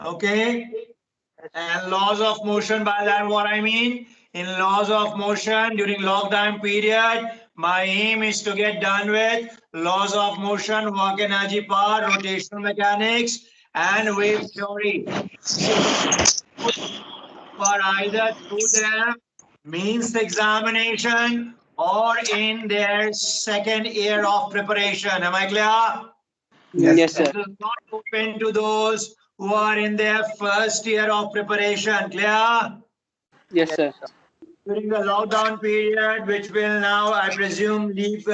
Okay. And laws of motion, by that what I mean? In laws of motion during log time period, my aim is to get done with laws of motion, work energy power, rotational mechanics, and wave theory. For either through their means examination or in their second year of preparation. Am I clear? Yes, sir. This is not open to those who are in their first year of preparation. Clear? Yes, sir. During the lockdown period, which will now, I presume, leave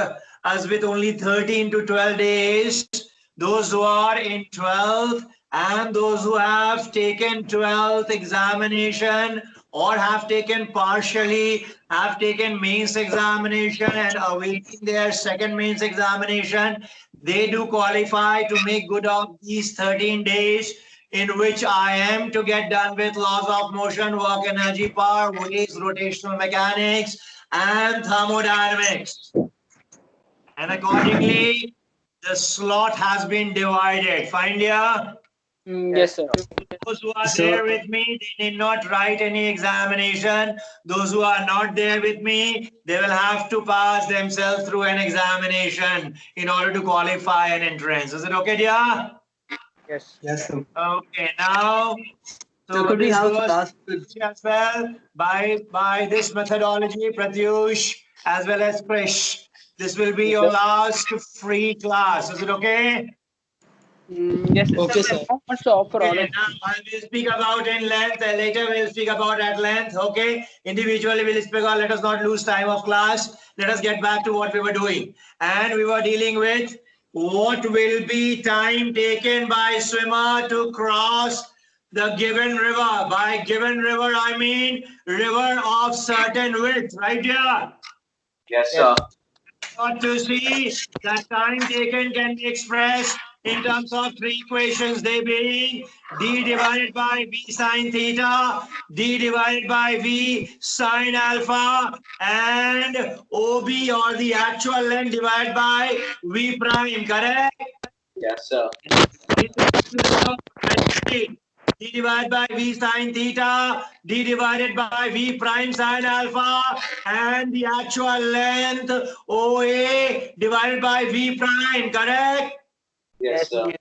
us with only 13 to 12 days, those who are in 12th and those who have taken 12th examination or have taken partially, have taken mains examination and awaiting their second mains examination, they do qualify to make good of these 13 days in which I am to get done with laws of motion, work energy power, waves, rotational mechanics, and thermodynamics. And accordingly, the slot has been divided. Fine, yeah? Yes, sir. Those who are there with me, they need not write any examination. Those who are not there with me, they will have to pass themselves through an examination in order to qualify an entrance. Is it okay, dear? Yes. Yes, sir. Okay, now, So could we this have goes class? as well by this methodology, Pratyush as well as Krish. This will be your last free class. Is it okay? Yes, sir. Okay, sir. I want to offer all Okay, of now I will speak about in length. Later we'll speak about at length. Okay, individually we'll speak about. Let us not lose time of class. Let us get back to what we were doing, and we were dealing with what will be time taken by swimmer to cross the given river. By given river, I mean river of certain width, right here. Yes, sir. Got to see that time taken can be expressed in terms of three equations, they being d divided by v sine theta, d divided by v sine alpha, and OB or the actual length divided by v prime, correct? Yes, sir. D divided by V sine theta, D divided by V prime sine alpha, and the actual length OA divided by V prime, correct? Yes, sir.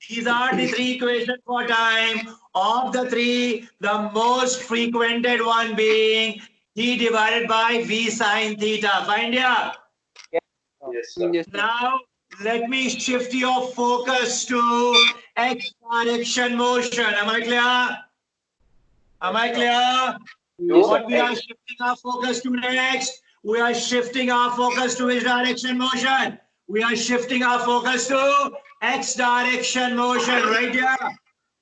These are the three equations for time. Of the three, the most frequented one being D divided by V sine theta. Find ya? Yes, sir. Yes, sir. Now, let me shift your focus to X direction motion. Am I clear? Am I clear? Yes, What sir. we are shifting our focus to next? We are shifting our focus to which direction motion? We are shifting our focus to X direction motion, right here.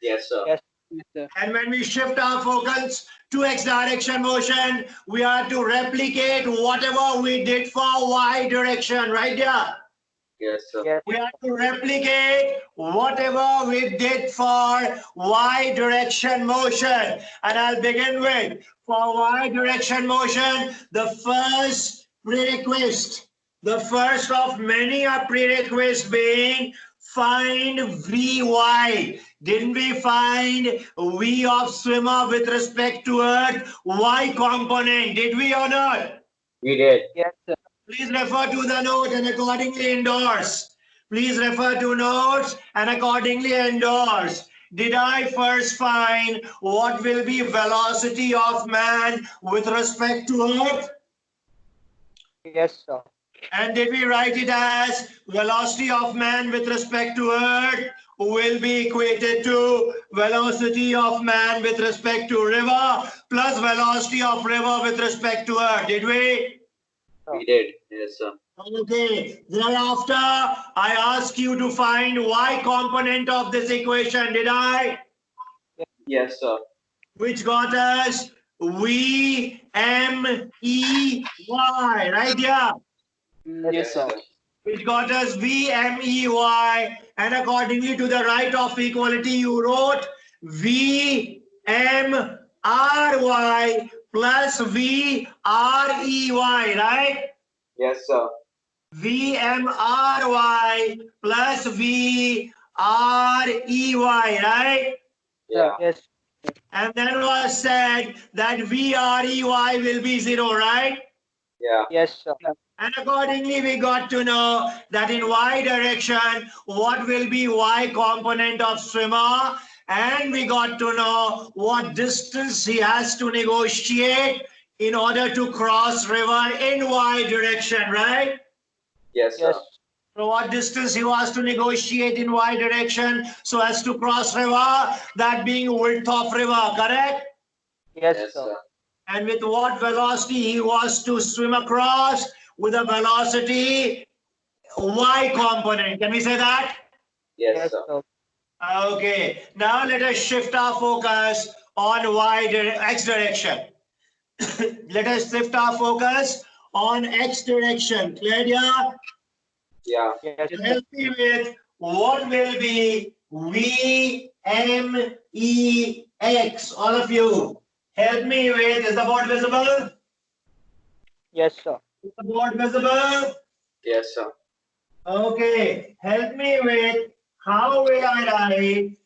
Yes, sir. Yes, yes, sir. And when we shift our focus to X direction motion, we are to replicate whatever we did for Y direction, right here. Yes, sir. Yes, We have to replicate whatever we did for Y direction motion. And I'll begin with, for Y direction motion, the first prerequisite, the first of many a prerequisite being find Vy. Didn't we find V of swimmer with respect to Earth? Y component, did we or not? We did. yes, sir. Please refer to the note and accordingly endorse. Please refer to notes and accordingly endorse. Did I first find what will be velocity of man with respect to Earth? Yes, sir. And did we write it as velocity of man with respect to Earth will be equated to velocity of man with respect to river plus velocity of river with respect to Earth? Did we? We did. Yes, sir. Okay, thereafter, I ask you to find Y component of this equation, did I? Yes, sir. Which got us V, M, E, Y, right here. Yes, sir. Which got us V, M, E, Y. And accordingly to the right of equality, you wrote V, M, R, Y plus V, R, E, Y, right? Yes, sir. VMRY plus VREY, right? Yeah. Yes. And then was said that VREY will be 0, right? Yeah. Yes, sir. And accordingly, we got to know that in Y direction, what will be Y component of swimmer? And we got to know what distance he has to negotiate in order to cross river in Y direction, right? Yes, sir. Yes. So what distance he was to negotiate in Y direction so as to cross river, that being width of river, correct? Yes, Yes, sir. sir. And with what velocity he was to swim across? With a velocity Y component. Can we say that? Yes, Yes, sir. sir. Okay. Now let us shift our focus on X direction. Let us shift our focus on X direction. Clear, yeah? Yeah. Yes, sir. Help me with what will be VMEX. All of you. Help me with, is the board visible? Yes, sir. Is the board visible? Yes, sir. Okay, help me with how will I write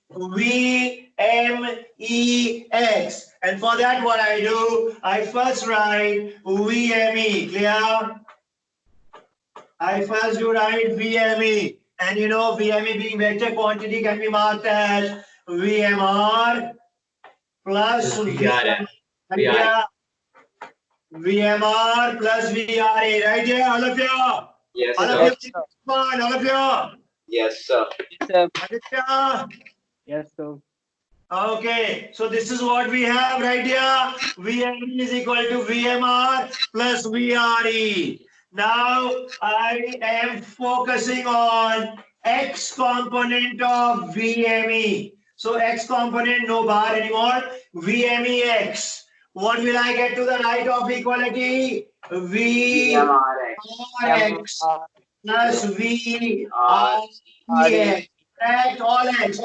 VMEX? And for that, what I do, I first write VME. Clear? I first do write VME. And you know, VME being vector quantity can be marked as VMR plus VRM. VRA. VMR plus VRA. Right here, all of you? Yes, All of sir. you, Yes, sir. come on, all of you. Yes, sir. Yes, sir. Aditya. Yes, sir. Okay, so this is what we have right here. VME is equal to VMR plus VRE. Now I am focusing on X component of VME. So X component, no bar anymore. VMEX. What will I get to the right of equality? VMRX. VRX plus VREX. Right, all X,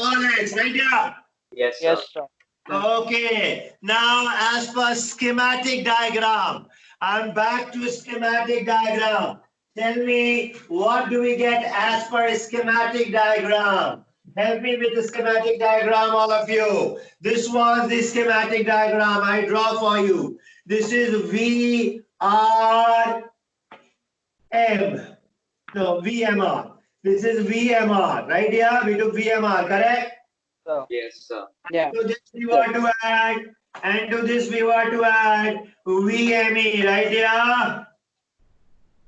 right here. Yes, sir. Yes, sir. Okay, now as per schematic diagram, I'm back to schematic diagram. Tell me, what do we get as per schematic diagram? Help me with the schematic diagram, all of you. This was the schematic diagram I draw for you. This is VRM. No, VMR. This is VMR, right here? We took VMR, correct? Sir. Yes, sir. Yeah. To this we were to add, and to this we were to add VME, right here?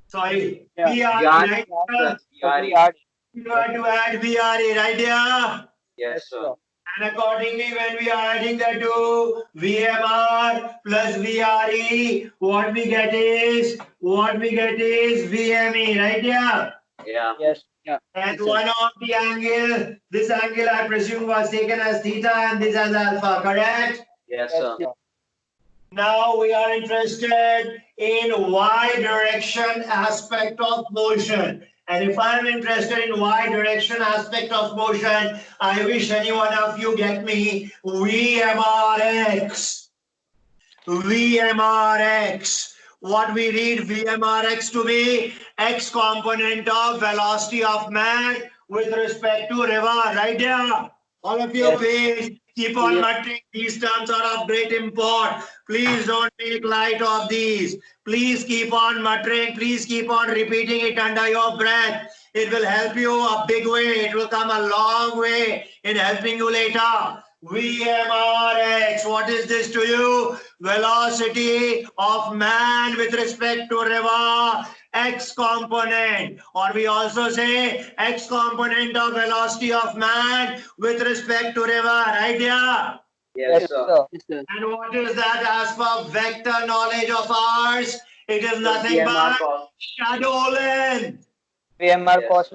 Sorry, Yeah. VRE, VRE right here? plus VRE. We were to add VRE, right here? Yes, sir. And accordingly, when we are adding the two, VMR plus VRE, what we get is VME, right here? Yeah. Yes. Yeah. And Yes, sir. one of the angle, this angle I presume was taken as theta and this as alpha, correct? Yes, Yes, sir. sir. Now we are interested in Y direction aspect of motion. And if I am interested in Y direction aspect of motion, I wish any one of you get me VMRX. VMRX. What we read VMRX to be X component of velocity of man with respect to river, right there. All of you, Yes. please keep on Yes. muttering. These terms are of great import. Please don't make light of these. Please keep on muttering. Please keep on repeating it under your breath. It will help you a big way. It will come a long way in helping you later. VMRX, what is this to you? Velocity of man with respect to river, X component. Or we also say X component of velocity of man with respect to river, right here? Yes, sir. Yes, sir. And what is that as per vector knowledge of ours? It is nothing VMR but cos. shadow length. VMR Yes. cos.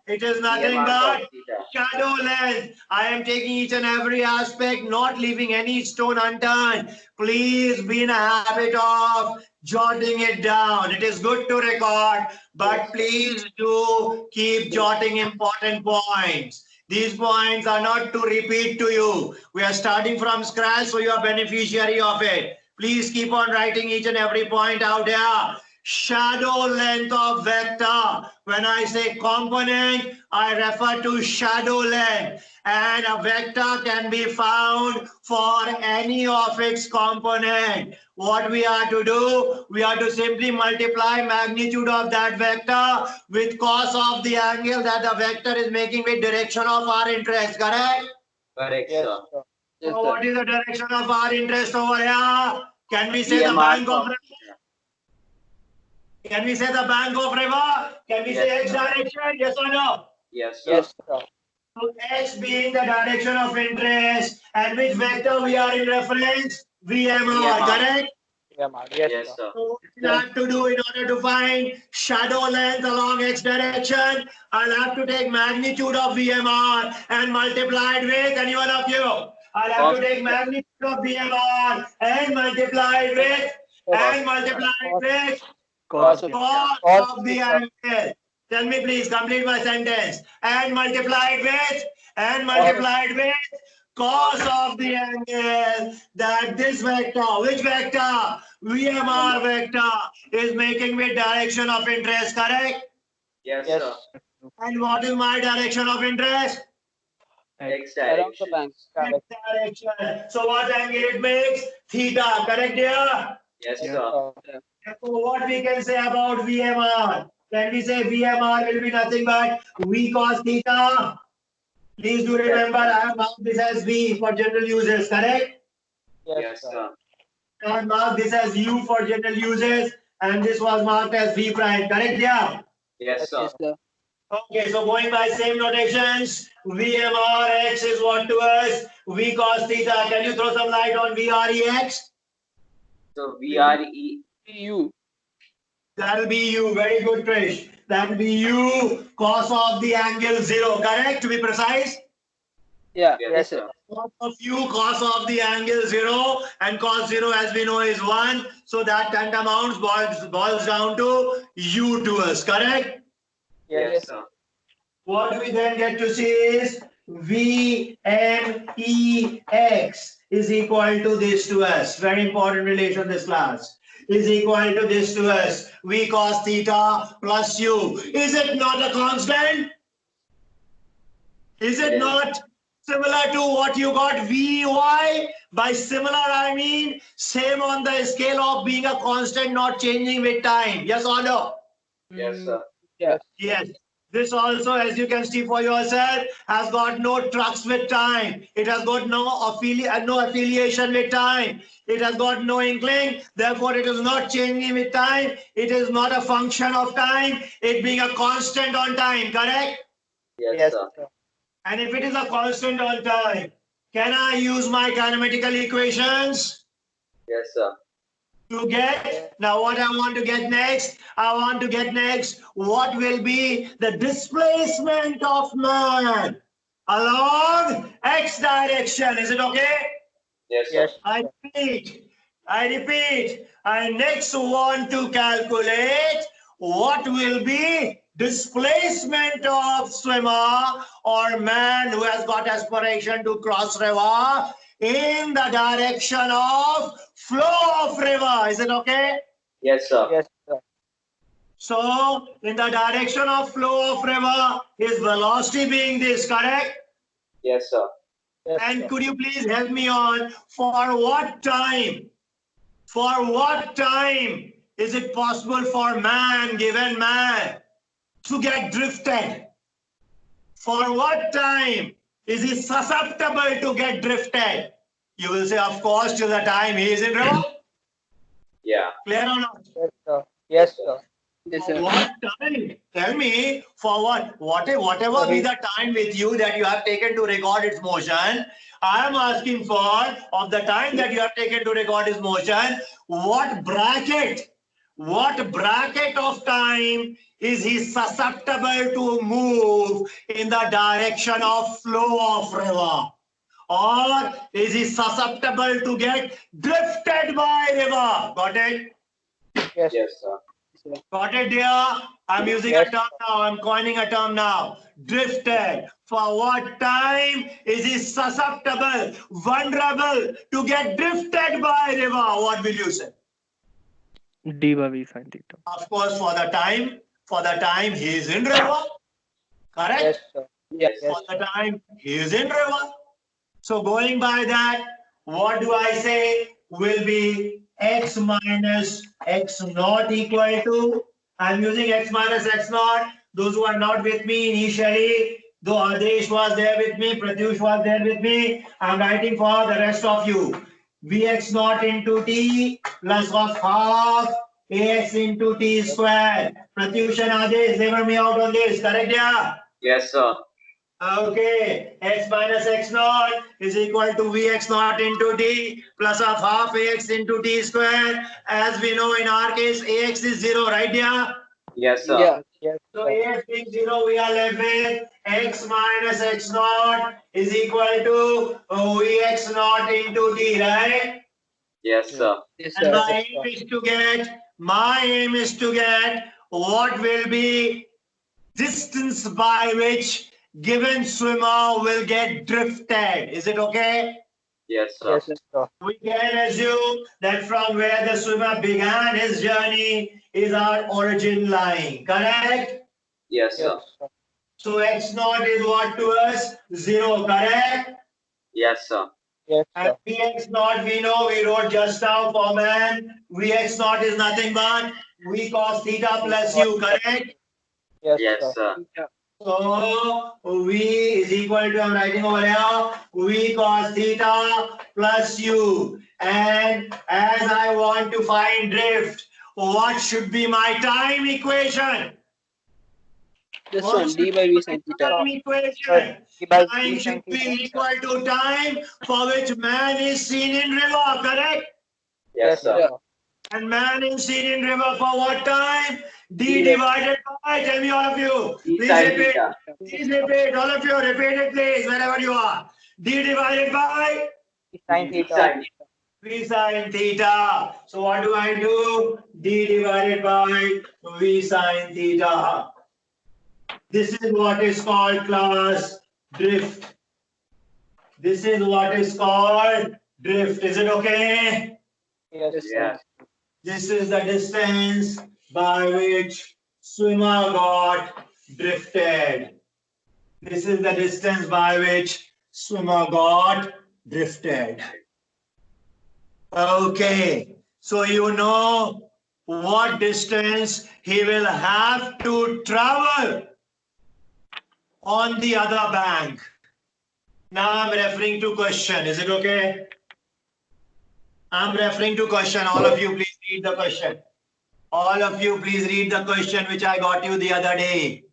It is nothing VMR but cos theta. shadow length. I am taking each and every aspect, not leaving any stone unturned. Please be in a habit of jotting it down. It is good to record, but please do keep jotting important points. These points are not to repeat to you. We are starting from scratch, so you are beneficiary of it. Please keep on writing each and every point out here. shadow length of vector. When I say component, I refer to shadow length. And a vector can be found for any of its component. What we are to do, we are to simply multiply magnitude of that vector with cos of the angle that the vector is making with direction of our interest, correct? Correct, Yes, sir. sir. Yes, So sir. what is the direction of our interest over here? Can we say the VMR, bank of sir. river? Can we say the bank of river? Can we say Yes, x sir. direction? Yes or no? Yes, sir. Yes, sir. So x being the direction of interest, and which vector we are in reference? VMR, VMR. correct? VMR. Yes, Yes, sir. sir. So what we have to do in order to find shadow length along x direction, I'll have to take magnitude of VMR and multiply it with any one of you. I'll have Cos to take theta. magnitude of VMR and multiply it with Cos Cos cos Cos of the theta. angle. Tell me please, complete my sentence. And multiply it with cos of the angle that this vector, which vector? VMR vector is making with direction of interest, correct? Yes, Yes. sir. And what is my direction of interest? X Around the direction. bank. X direction. So what angle it makes? Theta, correct dear? Yes, Yes, sir. sir. So what we can say about VMR? Can we say VMR will be nothing but V cos theta? Please do remember I have marked this as V for general users, correct? Yes, Yes, sir. sir. I have marked this as U for general users and this was marked as V prime, correct? Yeah. Yes, sir. Yes, sir. Okay, so going by same notations, VMR X is what to us? V cos theta. Can you throw some light on VREX? So VRE. U. That'll be U. Very good, Trish. That'll be U cos of the angle 0, correct? To be precise. Yeah. Yes, Yes, sir. sir. Cos of U, cos of the angle 0, and cos 0 as we know is 1. So that tantamount boils down to U to us, correct? Yes, sir. What we then get to see is VMEX is equal to this to us. Very important relation this class. Is equal to this to us. V cos theta plus U. Is it not a constant? Is it not similar to what you got Vy? By similar, I mean same on the scale of being a constant, not changing with time. Yes or no? Yes, sir. Yes. Yes. This also, as you can see for yourself, has got no trucks with time. It has got no affiliation with time. It has got no inkling. Therefore, it is not changing with time. It is not a function of time. It being a constant on time, correct? Yes, Yes, sir. sir. And if it is a constant on time, can I use my kinematical equations Yes, sir. to get? Now what I want to get next? I want to get next what will be the displacement of man along x direction. Is it okay? Yes, sir. Yes. I repeat, I next want to calculate what will be displacement of swimmer or man who has got aspiration to cross river in the direction of flow of river. Is it okay? Yes, sir. Yes, sir. So in the direction of flow of river, his velocity being this, correct? Yes, sir. Yes, And sir. could you please help me on for what time? For what time is it possible for man, given man, to get drifted? For what time is he susceptible to get drifted? You will say, of course, till the time he is in river. Yeah. Clear or not? Yes, sir. Yes, sir. Yes, For sir. what time? Tell me, for what? Whatever be the time with you that you have taken to record its motion, I am asking for, of the time that you have taken to record its motion, what bracket of time is he susceptible to move in the direction of flow of river? Or is he susceptible to get drifted by river? Got it? Yes, Yes, sir. sir. Got it, dear? I'm using Yes. a term now. I'm coining a term now. Drifted. For what time is he susceptible, vulnerable to get drifted by river? What will you say? D by V sin theta. Of course, for the time he is in river. Correct? Yes, sir. Yeah, Yes. yes, For the time he is in river. So going by that, what do I say will be x minus x naught equal to, I'm using x minus x naught. Those who are not with me initially, though Adesh was there with me, Pratyush was there with me, I'm writing for the rest of you. Vx naught into t plus of half ax into t square. Pratyush and Adesh, they were me out on this, correct? Yeah. Yes, sir. Okay, x minus x naught is equal to Vx naught into t plus of half ax into t square. As we know in our case, ax is 0, right? Yeah. Yes, sir. yeah, yes, So sir. ax being 0, we are left with x minus x naught is equal to Vx naught into t, right? Yes, sir. Yes, And sir. my aim is to get what will be distance by which given swimmer will get drifted. Is it okay? Yes, sir. Yes, sir. We can assume that from where the swimmer began his journey is our origin line. Correct? Yes, sir. Yes, sir. So x naught is what to us? 0, correct? Yes, sir. Yes, And sir. Vx naught we know, we wrote just now for man. Vx naught is nothing but V cos theta plus u, correct? Yes, Yes, sir. sir. So V is equal to, I'm writing over here, V cos theta plus u. And as I want to find drift, what should be my time equation? This What one, should D by be V my sin theta. time equation? D by Time V sin should be theta. equal to time for which man is seen in river, correct? Yes, sir. sir. And man is seen in river for what time? D D divided by, tell me all of you. D Please sin repeat. theta. Please repeat, all of you, repeat it please, wherever you are. D divided by sin D theta. sin. V sin theta. So what do I do? D divided by V sin theta. This is what is called class drift. This is what is called drift. Is it okay? Yes, sir. Yes. This is the distance by which swimmer got drifted. This is the distance by which swimmer got drifted. Okay, so you know what distance he will have to travel on the other bank. Now I'm referring to question. Is it okay? I'm referring to question. All of you, please read the question. All of you, please read the question which I got you the other day.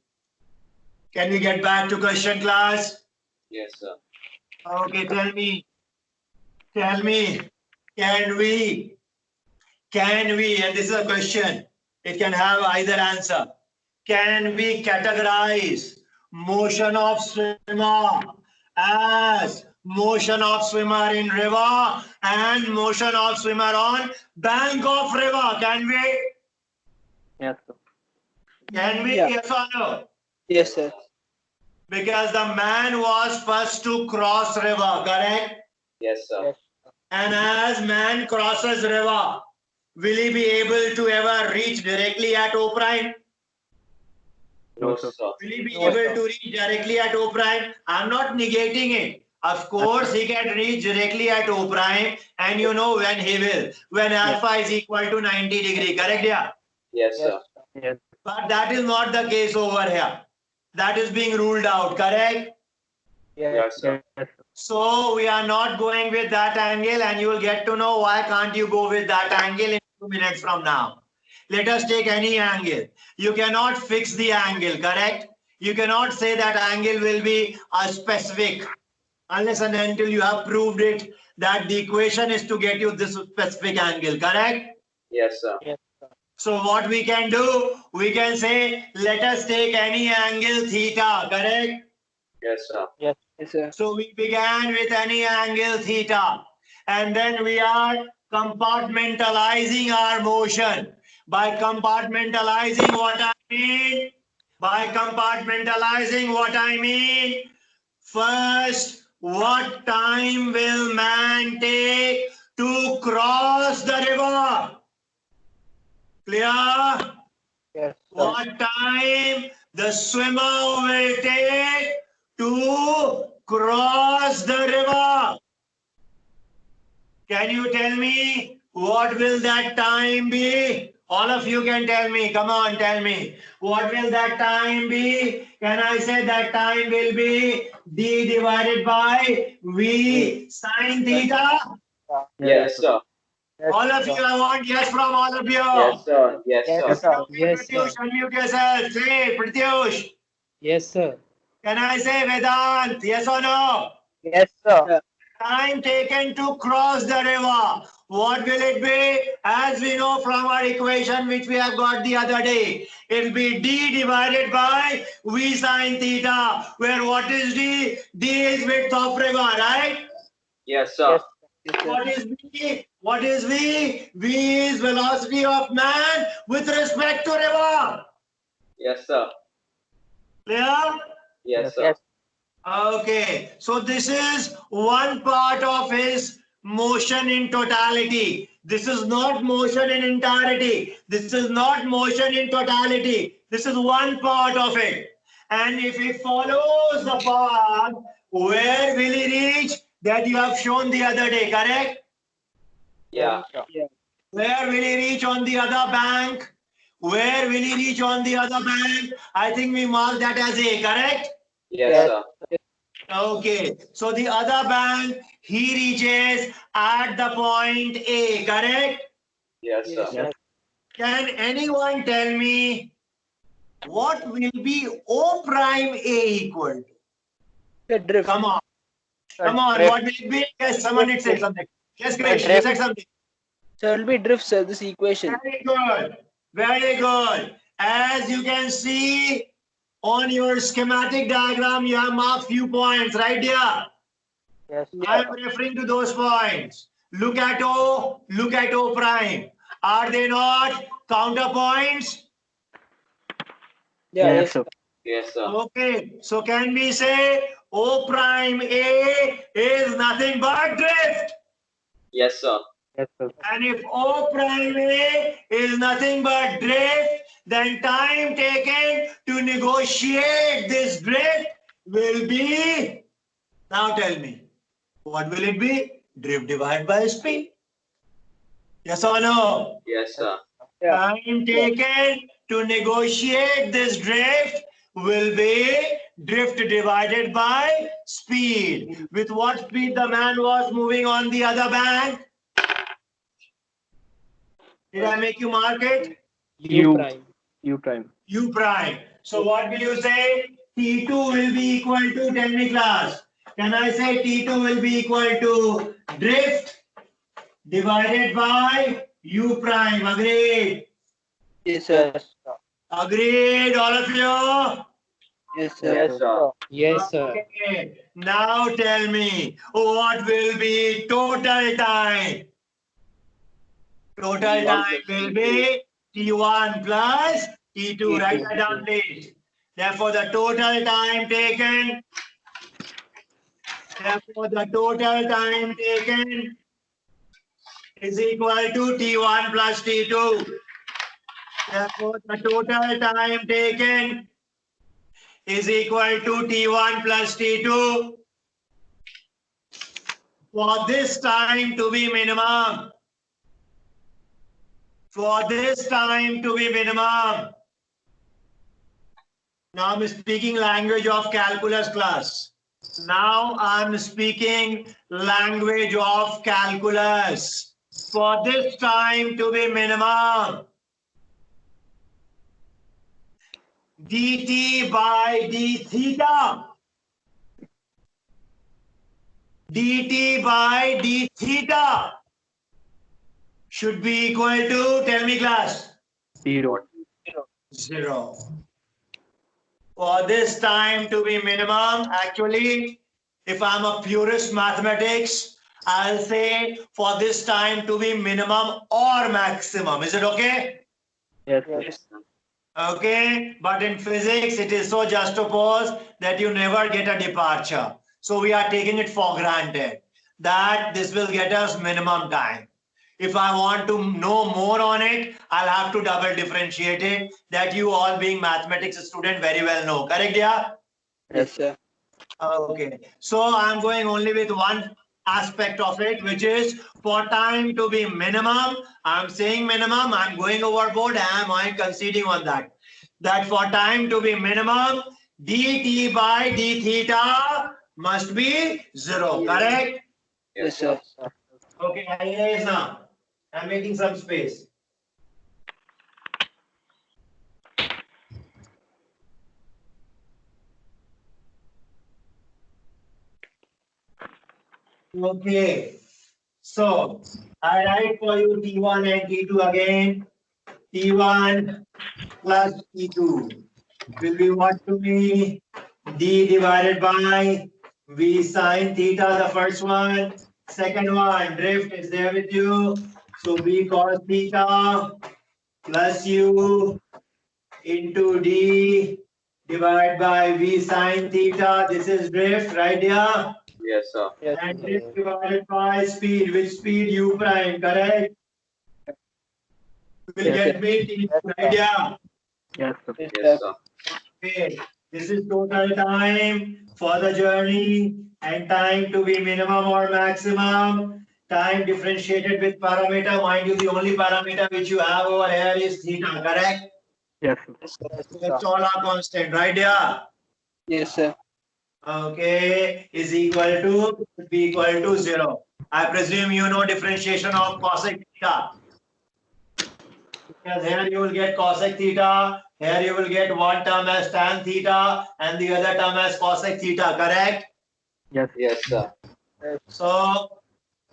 Can we get back to question, class? Yes, sir. Okay, tell me, can we, and this is a question, it can have either answer. Can we categorize motion of swimmer as motion of swimmer in river and motion of swimmer on bank of river? Can we? Yes, sir. Can we? Yeah. Yes or no? Yes, sir. Because the man was first to cross river, correct? Yes, sir. Yes. And as man crosses river, will he be able to ever reach directly at O prime? No, No, sir. sir. Will he be No, able sir. to reach directly at O prime? I'm not negating it. Of course, he can reach directly at O prime, and you know when he will. When alpha is equal to 90 degree, correct? Yeah. Yes, Yes, sir. sir. Yes. But that is not the case over here. That is being ruled out, correct? Yes, Yes, sir. Yes, sir. So we are not going with that angle, and you will get to know why can't you go with that angle in 2 minutes from now. Let us take any angle. You cannot fix the angle, correct? You cannot say that angle will be a specific unless and until you have proved it that the equation is to get you this specific angle, correct? Yes, sir. yes, sir. So what we can do, we can say, let us take any angle theta, correct? Yes, sir. Yes, sir. So we began with any angle theta, and then we are compartmentalizing our motion. By compartmentalizing what I mean? By compartmentalizing what I mean? First, what time will man take to cross the river? Clear? Yes, sir. What time the swimmer will take to cross the river? Can you tell me what will that time be? All of you can tell me. Come on, tell me. What will that time be? Can I say that time will be D divided by V sine theta? Yes, sir. Yes, All of sir. you, I want yes from all of you. Yes, sir. Yes, Yes, sir. sir. Yes, sir. Pratyush, unmute yourself. Say, Pratyush. Yes, sir. Can I say Vedant? Yes or no? Yes, sir. Time taken to cross the river. What will it be? As we know from our equation which we have got the other day, it will be D divided by V sine theta, where what is D? D is width of river, right? Yes, sir. Yes, yes, What sir. is V? What is V? V is velocity of man with respect to river. Yes, sir. Clear? Yes, sir. Yes, Okay, so this is one part of his motion in totality. This is not motion in entirety. This is not motion in totality. This is one part of it. And if he follows the path, where will he reach? That you have shown the other day, correct? Yeah. sir. Where will he reach on the other bank? Where will he reach on the other bank? I think we mark that as A, correct? Yes, sir. Okay, so the other bank, he reaches at the point A, correct? Yes, sir. Yes. Can anyone tell me what will be O prime A equal to? The drift. Come on, Sir, come on, drift. what will it be? Yes, someone did say something. Yes, Krish, you drift. said something. So it will be drift, sir, this equation. Very good, very good. As you can see on your schematic diagram, you have marked few points, right dear? Yes, I am referring to those points. Look at O prime. Are they not counterpoints? Yeah, Yes, yes, sir. Yes, sir. Okay, so can we say O prime A is nothing but drift? Yes, sir. Yes, sir. And if O prime A is nothing but drift, then time taken to negotiate this drift will be, now tell me, what will it be? Drift divided by speed. Yes or no? Yes, sir. Yeah. Time taken to negotiate this drift will be drift divided by speed. With what speed the man was moving on the other bank? Did I make you mark it? U prime. U prime. U prime. So what will you say? T2 will be equal to, tell me class. Can I say T2 will be equal to drift divided by U prime? Agreed. Yes, sir. Agreed, all of you? Yes, sir. Yes, sir. Yes, sir. Okay. Now tell me, what will be total time? Total T1 time plus will T2. be T1 plus T2. Write that down, please. Therefore, the total time taken. Therefore, the total time taken is equal to T1 plus T2. Therefore, the total time taken is equal to T1 plus T2. For this time to be minimum. For this time to be minimum. Now I'm speaking language of calculus class. Now I'm speaking language of calculus. For this time to be minimum. dt by d theta. dt by d theta should be equal to, tell me class. 0. 0. For this time to be minimum, actually, if I'm a purist mathematics, I'll say for this time to be minimum or maximum. Is it okay? Yes, sir. Yes. Okay, but in physics, it is so juxtaposed that you never get a departure. So we are taking it for granted that this will get us minimum time. If I want to know more on it, I'll have to double differentiate it. That you all being mathematics student very well know. Correct, yeah? Yes, sir. Okay. So I'm going only with one aspect of it, which is for time to be minimum. I'm saying minimum. I'm going overboard. I'm conceding on that. That for time to be minimum, dt by d theta must be 0. Correct? Yes, sir. Okay. I erase now. I'm making some space. Okay. So I write for you T1 and T2 again. T1 plus T2 will be what to me? D divided by V sine theta, the first one. Second one, drift is there with you. So V cos theta plus U into D divided by V sine theta. This is drift, right? Yeah. Yes, sir. Yes, And sir. drift divided by speed. Which speed? U prime, correct? Will Yes, get sir. me T, right? Yeah. Yes, sir. Yes, Yes, sir. sir. Okay, this is total time for the journey and time to be minimum or maximum. Time differentiated with parameter. Mind you, the only parameter which you have over here is theta, correct? Yes, sir. Yes, sir. That's all are constant, right? Yeah. Yes, sir. Okay, is equal to, be equal to 0. I presume you know differentiation of cosec theta. Because here you will get cosec theta, here you will get one term as tan theta and the other term as cosec theta, correct? Yes. Yes, sir. So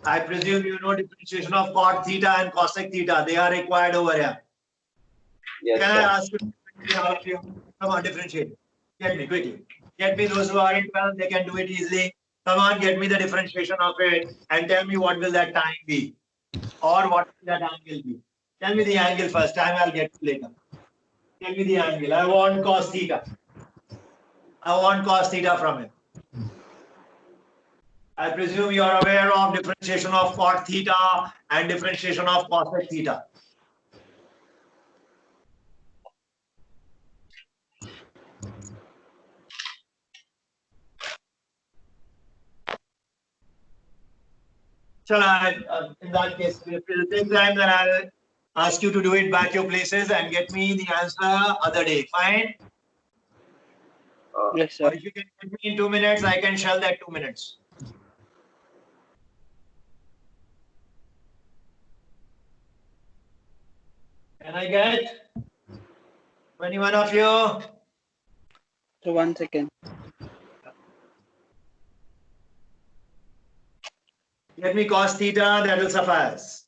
I presume you know differentiation of cot theta and cosec theta. They are required over here. Yes, Can I sir. ask you, all of you? Come on, differentiate. Get me quickly. Get me those who are in 12, they can do it easily. Come on, get me the differentiation of it and tell me what will that time be or what will that angle be. Tell me the angle first. Time I'll get to later. Tell me the angle. I want cos theta. I want cos theta from it. I presume you are aware of differentiation of cot theta and differentiation of cosec theta. Shall in that case, if it will take time, then I'll ask you to do it back your places and get me the answer other day. Fine? Yes, Or sir. if you can get me in 2 minutes, I can shell that 2 minutes. Can I get 21 of you? So 1 second. Get me cos theta, that will suffice.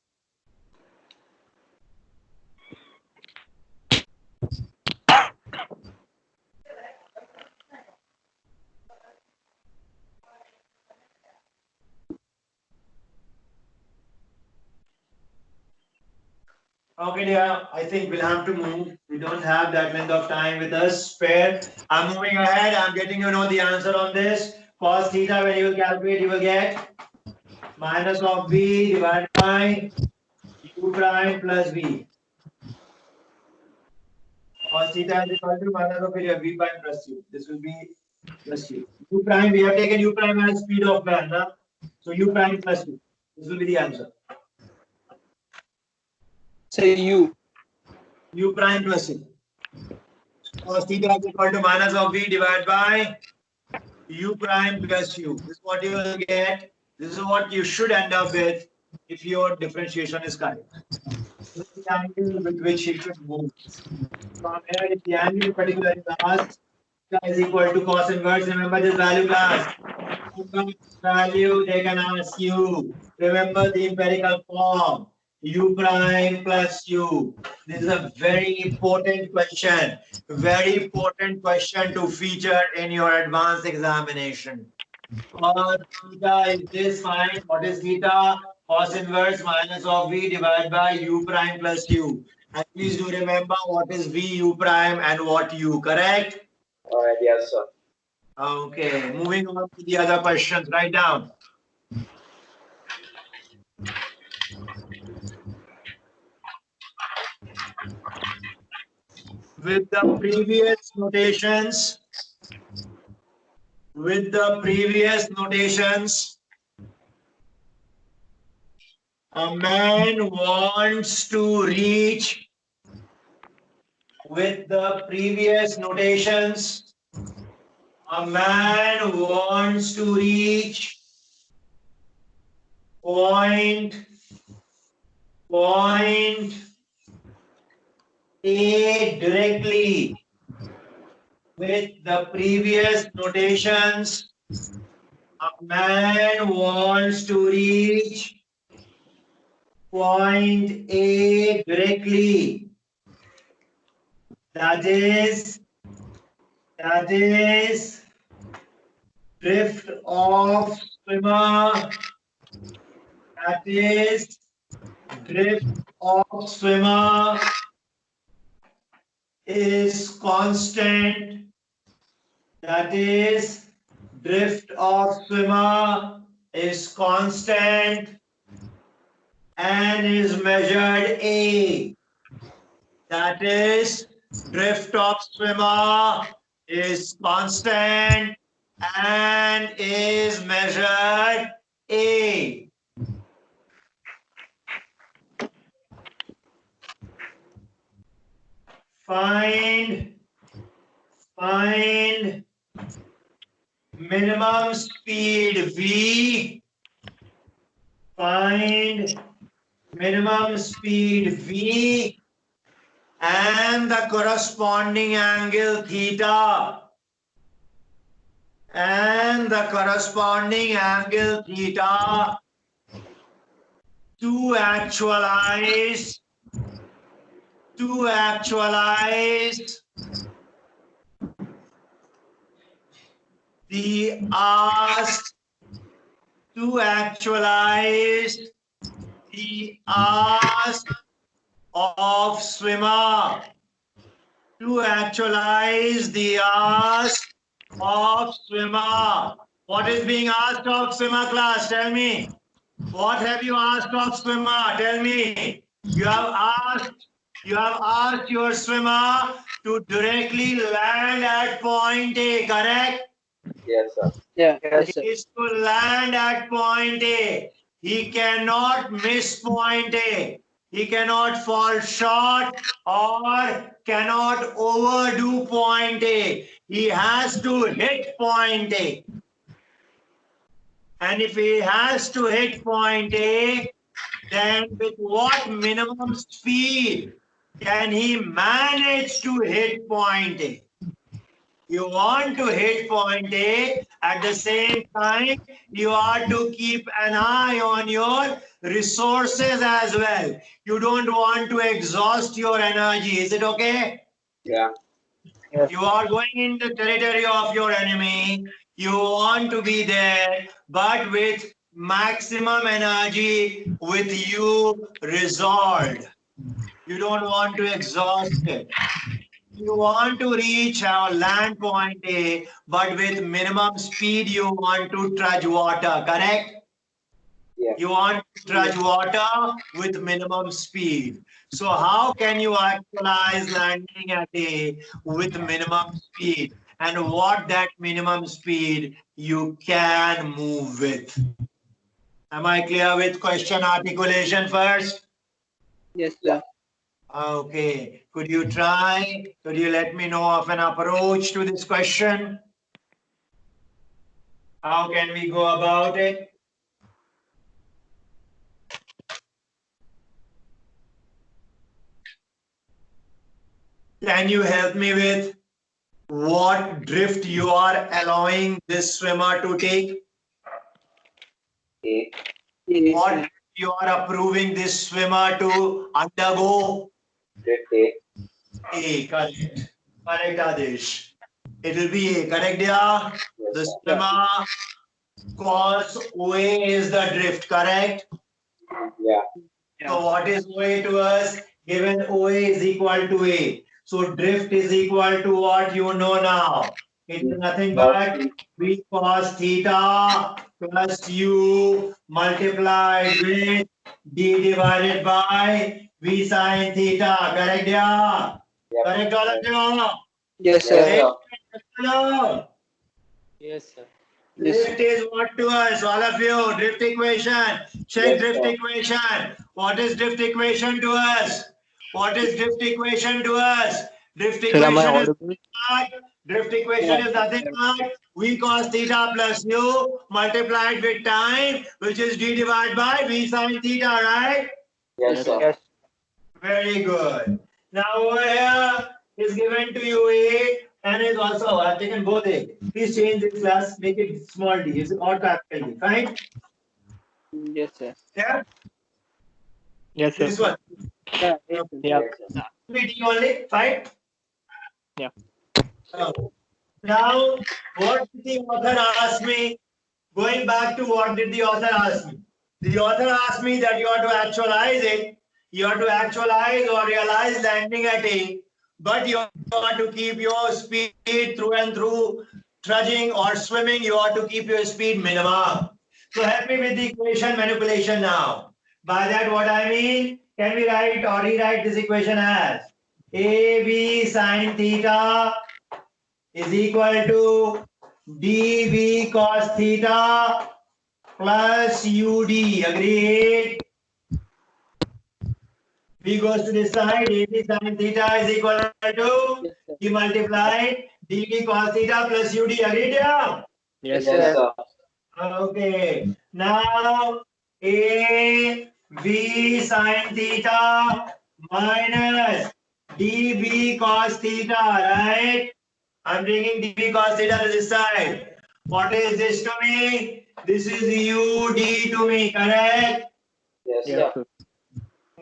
Okay, dear, I think we'll have to move. We don't have that length of time with us spare. I'm moving ahead. I'm getting you know the answer on this. Cos theta, when you will calculate, you will get minus of v divided by u prime plus v. Cos theta is equal to minus of v prime plus u. This will be plus u. U prime, we have taken u prime as speed of man. Huh? So u prime plus u. This will be the answer. Say U. U prime plus u. Cos theta is equal to minus of v divided by u prime plus u. This is what you will get. This is what you should end up with if your differentiation is correct. This is the angle with which you should move. From here, if the angle particular is asked, is equal to cos inverse. Remember this value class. Value they can ask you. Remember the empirical form. U prime plus u. This is a very important question. Very important question to feature in your advanced examination. Cos theta is this, fine. What is theta? Cos inverse minus of v divided by u prime plus u. And please do remember what is v u prime and what u, correct? All right. Yes, sir. Okay, moving on to the other questions. Write down. with the previous notations, a man wants to reach with the previous notations. A man wants to reach point A directly with the previous notations. A man wants to reach point A directly. That is drift of swimmer. That is drift of swimmer is constant. That is drift of swimmer is constant and is measured A. That is drift of swimmer is constant and is measured A. Find minimum speed V. Find minimum speed V and the corresponding angle theta. And the corresponding angle theta to actualize the ask of swimmer. To actualize the ask of swimmer. What is being asked of swimmer, class? Tell me. What have you asked of swimmer? Tell me. You have asked your swimmer to directly land at point A, correct? Yes, sir. Yeah. Yes, sir. He is to land at point A. He cannot miss point A. He cannot fall short or cannot overdo point A. He has to hit point A. And if he has to hit point A, then with what minimum speed can he manage to hit point A? You want to hit point A, at the same time, you are to keep an eye on your resources as well. You don't want to exhaust your energy. Is it okay? Yeah. You are going in the territory of your enemy. You want to be there, but with maximum energy, with you resolved. You don't want to exhaust it. You want to reach our land point A, but with minimum speed, you want to trudge water, correct? Yeah. You want to trudge water with minimum speed. So how can you actualize landing at A with minimum speed? And what that minimum speed you can move with? Am I clear with question articulation first? Yes, sir. Okay, could you let me know of an approach to this question? How can we go about it? Can you help me with what drift you are allowing this swimmer to take? A. Yes, What sir. you are approving this swimmer to undergo? Drift A. A, correct. Correct, Adesh. It will be A, correct, Dia? Yes, The sir. swimmer cause OA is the drift, correct? Yeah. So what is OA to us? Given OA is equal to A. So drift is equal to what you know now. It is nothing but V cos theta plus U multiplied with D divided by V sin theta. Correct, yeah? Yep. Correct, all of you? Yes, Yes, sir. sir. Hello. Yes, sir. Yes. Drift is what to us, all of you? Drift equation. Check Yes, drift sir. equation. What is drift equation to us? What is drift equation to us? Drift Sir, am I equation is audible? drift equation is nothing but v cos theta plus u multiplied with time, which is d divided by v sin theta, right? Yes, sir. Yes. Very good. Now over here is given to you A and is also, I've taken both A. Please change this class, make it small d, is or capital D, fine? Yes, sir. Yeah, Yes, sir. this one. Yeah. Yes, sir. Yeah. Yes, sir. D only, fine? Yeah. Now, what did the author ask me? Going back to what did the author ask me? The author asked me that you have to actualize it. You have to actualize or realize landing at A, but you have to keep your speed through and through. Trudging or swimming, you have to keep your speed minimum. So help me with the equation manipulation now. By that, what I mean, can we write or rewrite this equation as AB sine theta is equal to dv cos theta plus ud. Agreed? V goes to this side. AB sin theta is equal to Yes, sir. d multiplied dv cos theta plus ud. Agreed? Yeah? Yes, Yes, sir. sir. Okay. Now A V sin theta minus dv cos theta, right? I'm bringing dv cos theta to this side. What is this to me? This is ud to me, correct? Yes, Yes, sir. sir.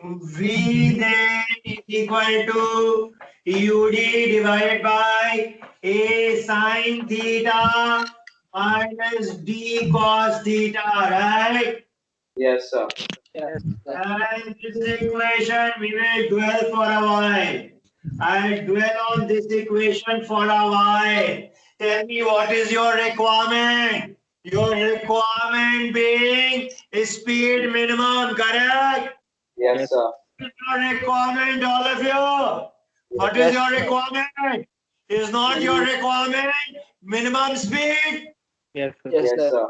V then is equal to ud divided by A sin theta minus d cos theta, right? Yes, sir. Yes, sir. And this equation we will dwell for a while. I'll dwell on this equation for a while. Tell me what is your requirement? Your requirement being speed minimum, correct? Yes, sir. What is your requirement, all of you? What is Yes, your sir. requirement? Is not your requirement minimum speed? Yes, sir. Yes, Yes, sir. sir.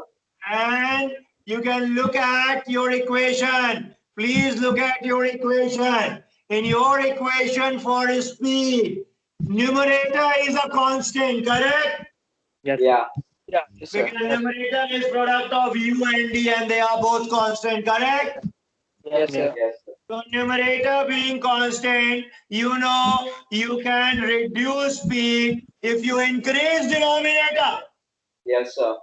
And you can look at your equation. Please look at your equation. In your equation for speed, numerator is a constant, correct? Yes, sir. Yeah. Yeah. Yes, sir. Because numerator is product of u and d and they are both constant, correct? Yes, sir. Yes, sir. So numerator being constant, you know you can reduce speed if you increase denominator. Yes, sir.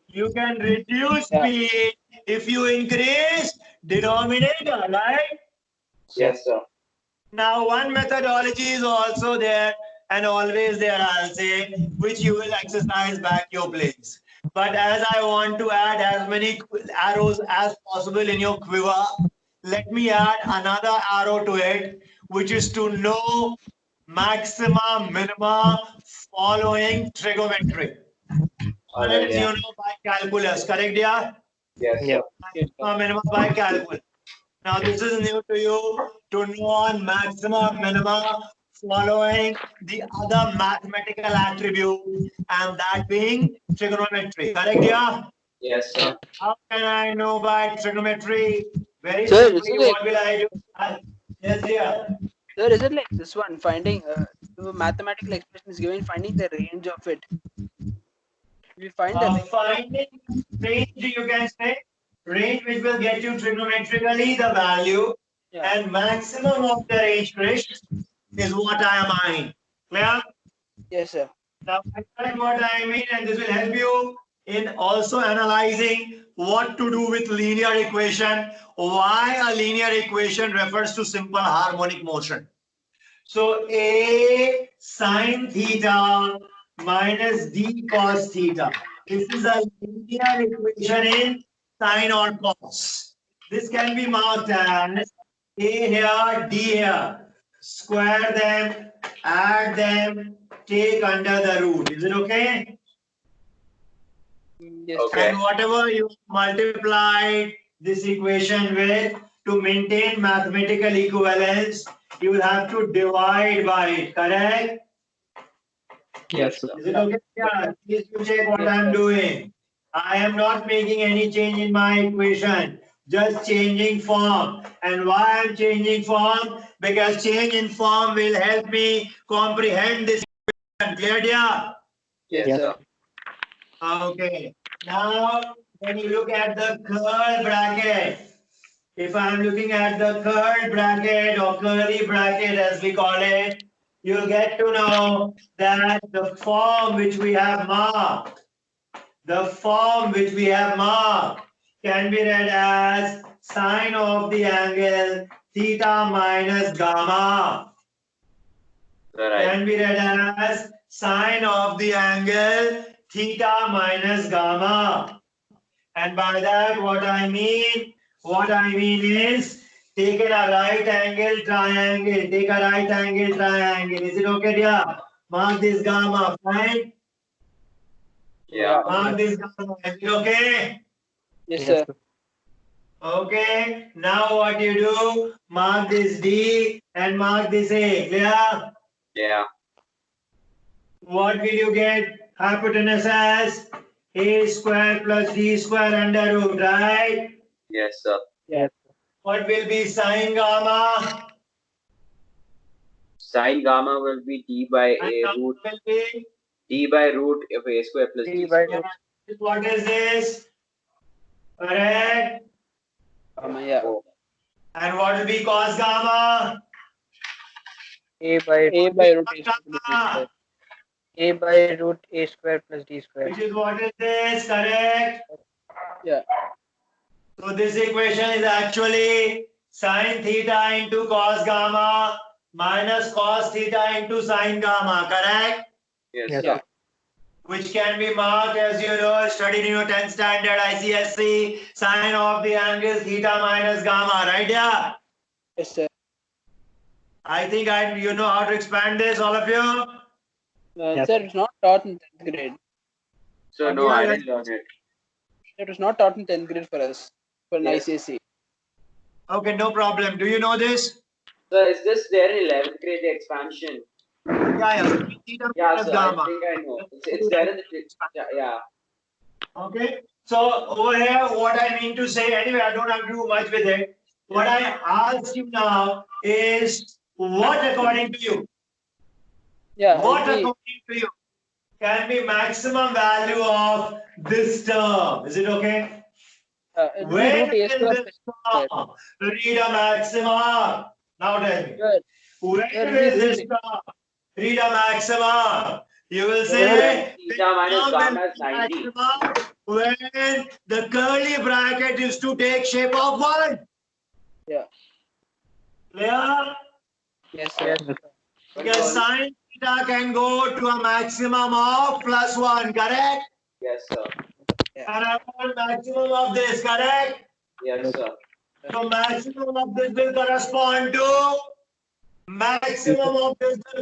You can reduce Yeah. speed if you increase denominator, right? Yes, sir. Now, one methodology is also there and always there, I'll say, which you will exercise back your place. But as I want to add as many arrows as possible in your quiver, let me add another arrow to it, which is to know maxima, minima following trigonometry. Alright, As yeah. you know by calculus, correct, yeah? Yes, Yeah. sir. Yes, sir. Maximum, minimum by calculus. Now this is new to you to know on maximum, minimum following the other mathematical attribute and that being trigonometry. Correct, yeah? Yes, sir. How can I know by trigonometry? Very Sir, simply, isn't it- what will I do? Yes, dear. Sir, is it like this one? Finding the mathematical expression is given, finding the range of it. We find the range. Finding range, you can say, range which will get you trigonometrically the value Yeah. and maximum of the range, Krish, is what I am eyeing. Clear? Yes, sir. Now, that's what I mean, and this will help you in also analyzing what to do with linear equation, why a linear equation refers to simple harmonic motion. So A sine theta minus D cos theta. This is a linear equation in sine or cos. This can be marked as A here, D here. Square them, add them, take under the root. Is it okay? Yes, Okay. And whatever you multiplied this equation with, to maintain mathematical equivalence, you will have to divide by it, correct? Yes, sir. Is it okay? Yeah, please you check what Yes, I am sir. doing. I am not making any change in my equation, just changing form. And why I am changing form? Because change in form will help me comprehend this equation. Clear, dear? Yes, Yes, sir. Okay. Now, when you look at the curl bracket, if I am looking at the curl bracket or curly bracket as we call it, you'll get to know that the form which we have marked, can be read as sine of the angle theta minus gamma. Right. Can be read as sine of the angle theta minus gamma. And by that, what I mean is, take a right angle triangle. Take a right angle triangle. Is it okay, dear? Mark this gamma, fine? Yeah. Mark this gamma. Is it okay? Yes, yes, sir. sir. Okay. Now what you do? Mark this D and mark this A. Clear? Yeah. What will you get? Hypotenuse as A square plus D square under root, right? Yes, sir. Yes, sir. What will be sine gamma? Sine gamma will be d by And a gamma root will be, d by root of a square plus D d by square. root. what is this? Correct. Yeah. Oh, And what will be cos gamma? A by A root, by root A square plus B square. A by root A square plus D square. Which is what is this? Correct. Yeah. So this equation is actually sine theta into cos gamma minus cos theta into sine gamma, correct? yes, Yes, sir. sir. Which can be marked as you know, studied in your 10th standard ICSC, sine of the angle theta minus gamma, right? Yeah. Yes, sir. I think you know how to expand this, all of you. Yes, Sir, sir. it's not taught in 10th grade. So no, I didn't learn it. It was not taught in 10th grade for us, for an Yes. ICSE. Okay, no problem. Do you know this? So is this there in 11th grade, the expansion? Yeah. Theta Yeah, minus sir. I gamma. think I know. It's there in the yeah. Okay. So over here, what I mean to say, anyway, I don't have to do much with it. What I ask you now is, what according to you? Yeah. What it'll be, according to you can be maximum value of this term? Is it okay? it'll be When root A will square this plus B square. term read a maximum? Now tell me. Sir, When it'll will be this root term read a maximum? You will When say theta minus this term gamma will is reach 90. maximum when the curly bracket is to take shape of 1. Yeah. Clear? Yes, sir. Yes, sir. Because sine theta can go to a maximum of +1, correct? Yes, sir. And I want maximum of this, correct? Yes, sir. So maximum of this will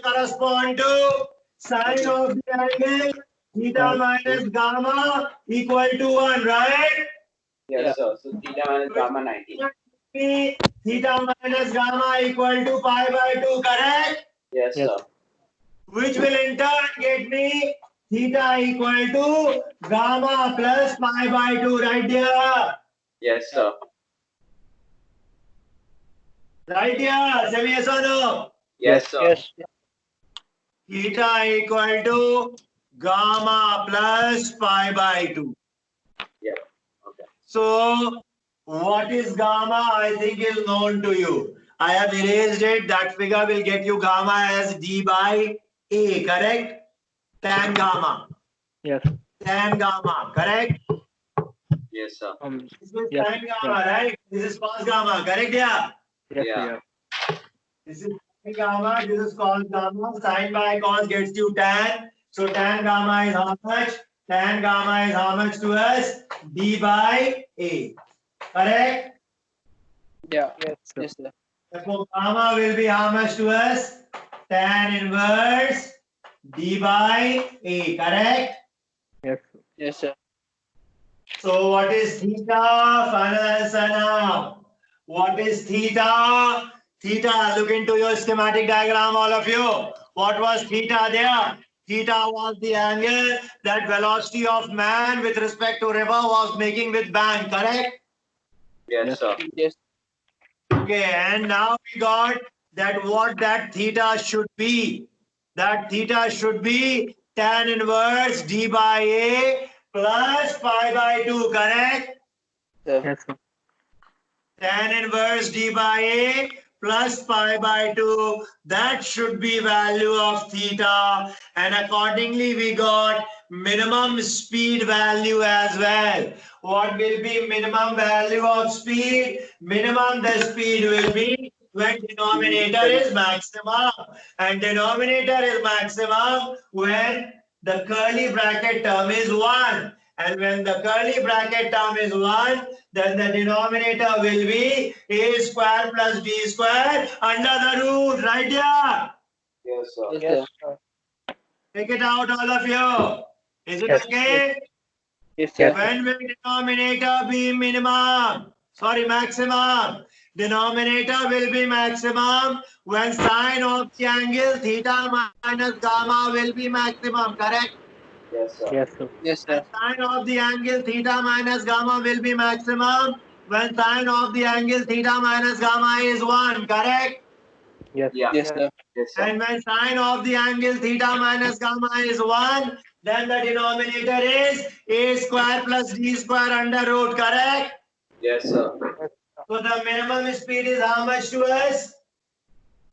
correspond to sine of the angle theta minus gamma equal to 1, right? Yes, Yeah. sir. So theta minus gamma 90. Theta minus gamma equal to pi by 2, correct? Yes, Yes. sir. Which will in turn get me theta equal to gamma plus pi by 2, right there? Yes, sir. Right here, say yes or no? Yes, sir. Yes. Theta equal to gamma plus pi by 2. Yeah. Okay. So, what is gamma? I think is known to you. I have erased it. That figure will get you gamma as d by a, correct? Tan gamma. Yes. Tan gamma, correct? Yes, sir. This is Yes. tan gamma, right? This is cos gamma, correct? Yeah. Yes, Yeah. sir. This is tan gamma. This is cos gamma. Sin by cos gets you tan. So tan gamma is how much? Tan gamma is how much to us? D by a. Correct? Yeah. Yes, sir. Yes, sir. Therefore, gamma will be how much to us? Tan inverse d by a. Correct? Yes, sir. Yes, sir. So what is theta? Final answer now. What is theta? Theta, look into your schematic diagram, all of you. What was theta there? Theta was the angle that velocity of man with respect to river was making with bank, correct? Yes, sir. Yes. Okay, and now we got that what that theta should be. That theta should be tan inverse d by a plus pi by 2, correct? Sir. Yes, sir. Tan inverse d by a plus pi by 2. That should be value of theta. And accordingly, we got minimum speed value as well. What will be minimum value of speed? Minimum the speed will be when denominator is maximum. And denominator is maximum when the curly bracket term is 1. And when the curly bracket term is 1, then the denominator will be a square plus d square under the root, right here. Yes, sir. Yes, Yes, sir. sir. Take it out, all of you. Is it Yes. okay? Yes, sir. When will denominator be minimum? Sorry, maximum. Denominator will be maximum when sine of the angle theta minus gamma will be maximum, correct? Yes, sir. Yes, sir. Yes, And sir. sine of the angle theta minus gamma will be maximum when sine of the angle theta minus gamma is 1, correct? Yes. Yeah. Yes, sir. Yes, sir. And when sine of the angle theta minus gamma is 1, then the denominator is a square plus d square under root, correct? Yes, sir. So the minimum speed is how much to us?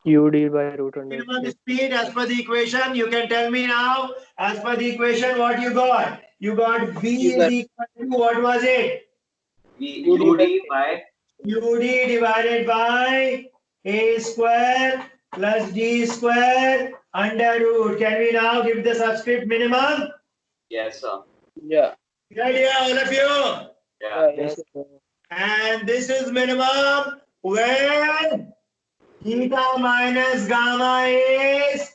UD by root under Minimum A. speed as per the equation, you can tell me now, as per the equation what you got? You got V is equal to, what was it? UD by UD divided by a square plus d square under root. Can we now give the subscript minimum? yes, sir. Yeah. Good idea, all of you. Yeah. Yes, Yes, sir. sir. And this is minimum when theta minus gamma is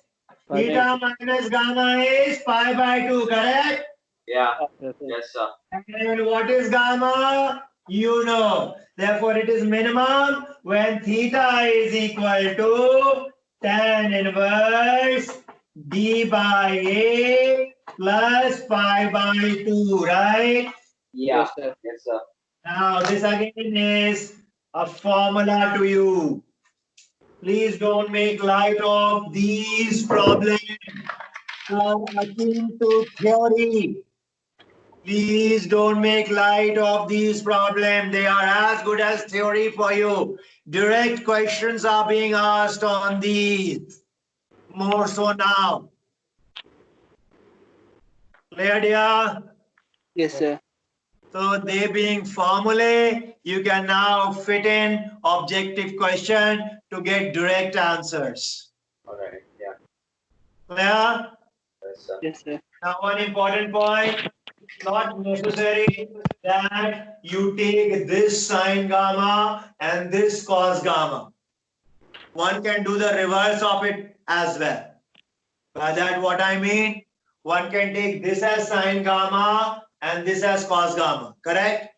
Pi by theta minus gamma is pi by 2, correct? Yeah. Yes, sir. Yes, sir. And what is gamma? You know. Therefore, it is minimum when theta is equal to tan inverse d by a plus pi by 2, right? Yeah. Yes, sir. Yes, sir. Now, this again is a formula to you. Please don't make light of these problems are akin to theory. Please don't make light of these problems. They are as good as theory for you. Direct questions are being asked on these. More so now. Clear, dear? Yes, sir. So they being formulae, you can now fit in objective question to get direct answers. All right. Yeah. Clear? Yes, sir. Yes, sir. Now, one important point, not necessary that you take this sine gamma and this cos gamma. One can do the reverse of it as well. By that, what I mean, one can take this as sine gamma and this as cos gamma, correct?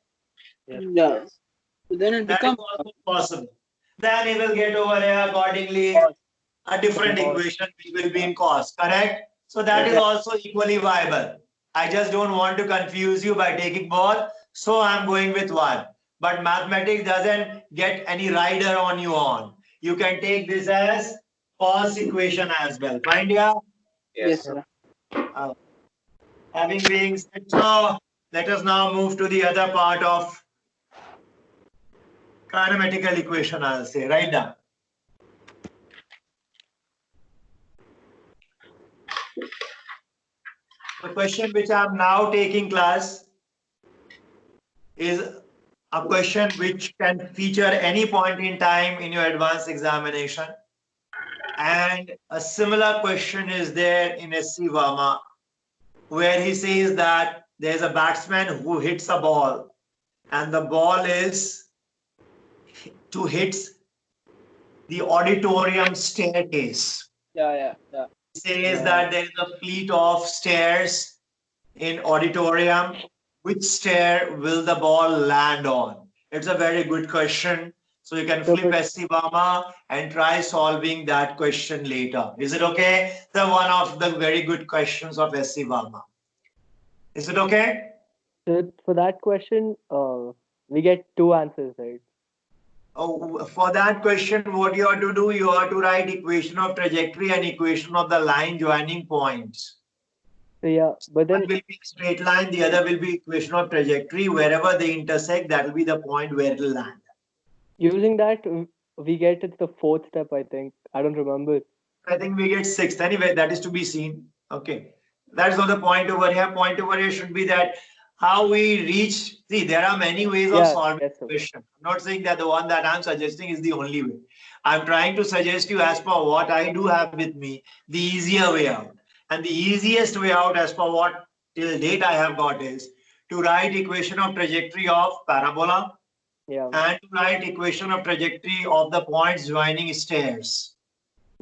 Yes. Yeah. So then it That is becomes also possible. Then he will get over here accordingly a different equation which will be in cos, correct? So that is also equally viable. I just don't want to confuse you by taking both, so I'm going with one. But mathematics doesn't get any rider on you on. You can take this as cos equation as well. Fine, yeah? yes, Yes. sir. Having being said so, let us now move to the other part of kinematical equation, I'll say, right now. The question which I'm now taking, class, is a question which can feature any point in time in your advanced examination. And a similar question is there in SC Verma, where he says that there's a batsman who hits a ball, and the ball is to hit the auditorium staircase. Yeah. Says that there is a fleet of stairs in auditorium. Which stair will the ball land on? It's a very good question. So you can So flip for- SC Varma and try solving that question later. Is it okay? The one of the very good questions of SC Varma. Is it okay? So for that question, we get two answers, right? Oh, for that question, what you have to do, you have to write equation of trajectory and equation of the line joining points. So yeah, but One then will be straight line, the other will be equation of trajectory. Wherever they intersect, that will be the point where it will land. using that, we get to the fourth step, I think. I don't remember. I think we get sixth. Anyway, that is to be seen. Okay. That's not the point over here. Point over here should be that how we reach. See, there are many ways of Yeah, solving yes, the sir. question. I'm not saying that the one that I'm suggesting is the only way. I'm trying to suggest you, as per what I do have with me, the easier way out. And the easiest way out, as per what till date I have got, is to write equation of trajectory of parabola Yeah, and to write equation of trajectory of the points joining stairs.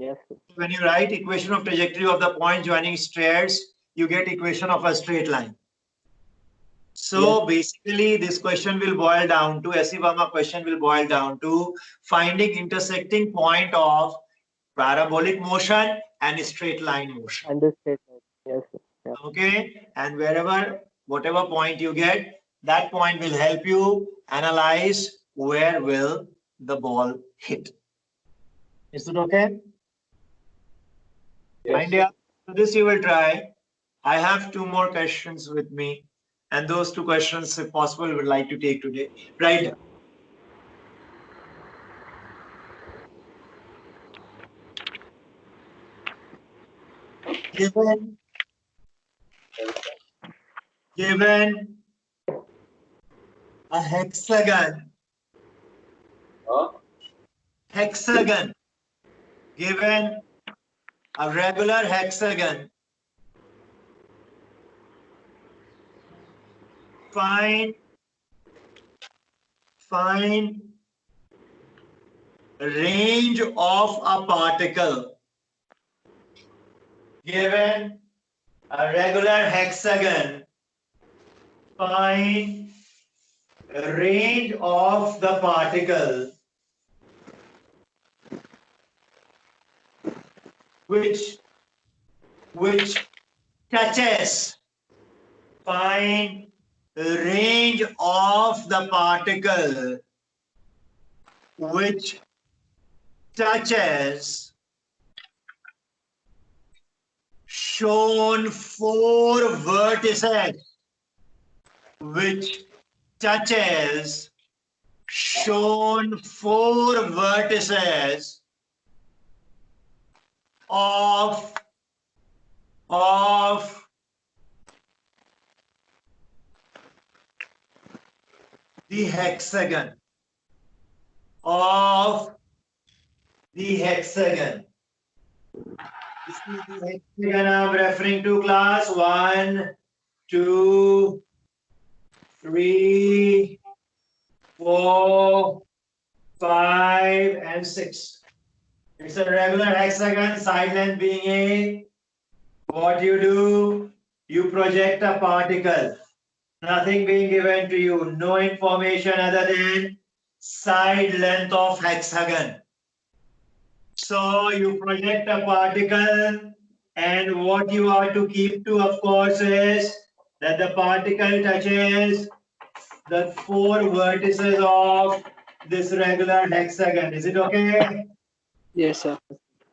yes, sir. When you write equation of trajectory of the point joining stairs, you get equation of a straight line. So basically, this question will boil down to, SC Varma question will boil down to finding intersecting point of parabolic motion and straight line motion. Understood. Yes, sir. Yeah. Okay, and whatever point you get, that point will help you analyze where will the ball hit. Is it okay? Yes. India, so this you will try. I have two more questions with me, and those two questions, if possible, would like to take today. Right. Given a hexagon, Huh? given a regular hexagon, find range of a particle. Given a regular hexagon, find range of the particle which touches. Find range of the particle which touches shown four vertices, which touches shown four vertices of the hexagon. This is the hexagon I'm referring to, class. 1, 2, 3, 4, 5, and 6. It's a regular hexagon, side length being 8. What you do, you project a particle. Nothing being given to you, no information other than side length of hexagon. So you project a particle, and what you are to keep to, of course, is that the particle touches the four vertices of this regular hexagon. Is it okay? Yes, sir.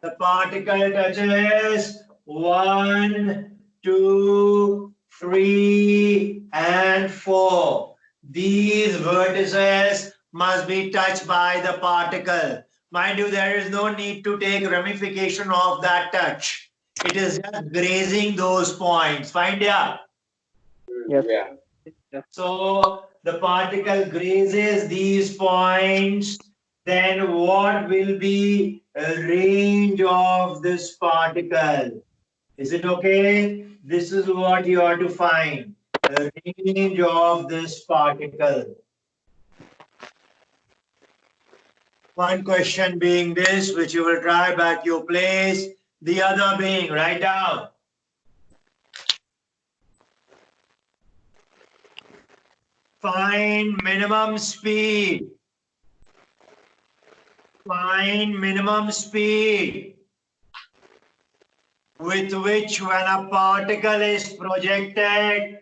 The particle touches 1, 2, 3, and 4. These vertices must be touched by the particle. Mind you, there is no need to take ramification of that touch. It is just grazing those points. Find out. Yes. Yeah. So the particle grazes these points, then what will be a range of this particle? Is it okay? This is what you are to find. The range of this particle. One question being this, which you will try back your place. The other being, write down. Find minimum speed find minimum speed with which when a particle is projected,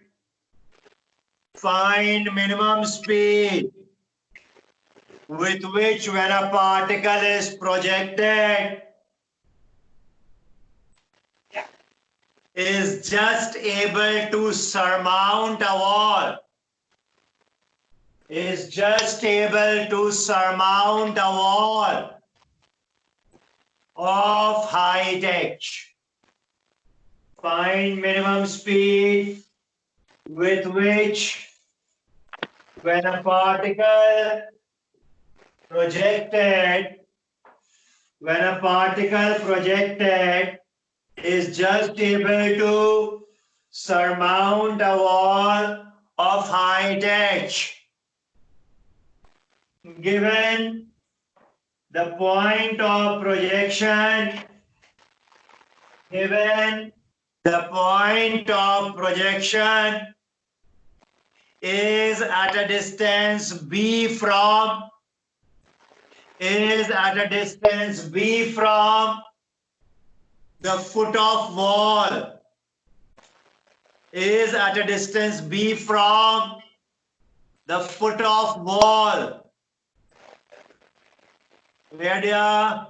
find minimum speed with which when a particle is projected is just able to surmount a wall, is just able to surmount a wall of height h. Find minimum speed with which when a particle projected is just able to surmount a wall of height h. Given the point of projection, is at a distance b from the foot of wall, is at a distance b from the foot of wall. Where dear?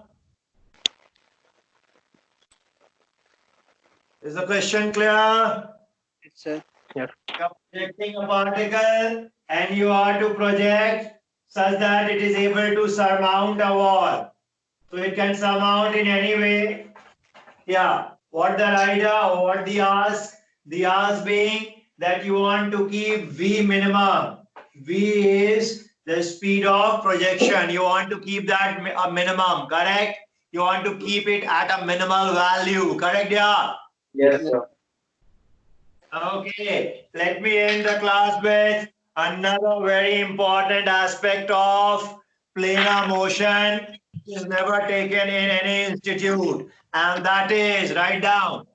Is the question clear? Yes, sir. You are projecting a particle and you are to project such that it is able to surmount a wall. So it can surmount in any way. Yeah. What the rider or what the ask? The ask being that you want to keep V minimum. V is the speed of projection. You want to keep that a minimum, correct? You want to keep it at a minimal value, correct? Yeah. Yes, sir. Okay, let me end the class with another very important aspect of planar motion which is never taken in any institute, and that is, write down.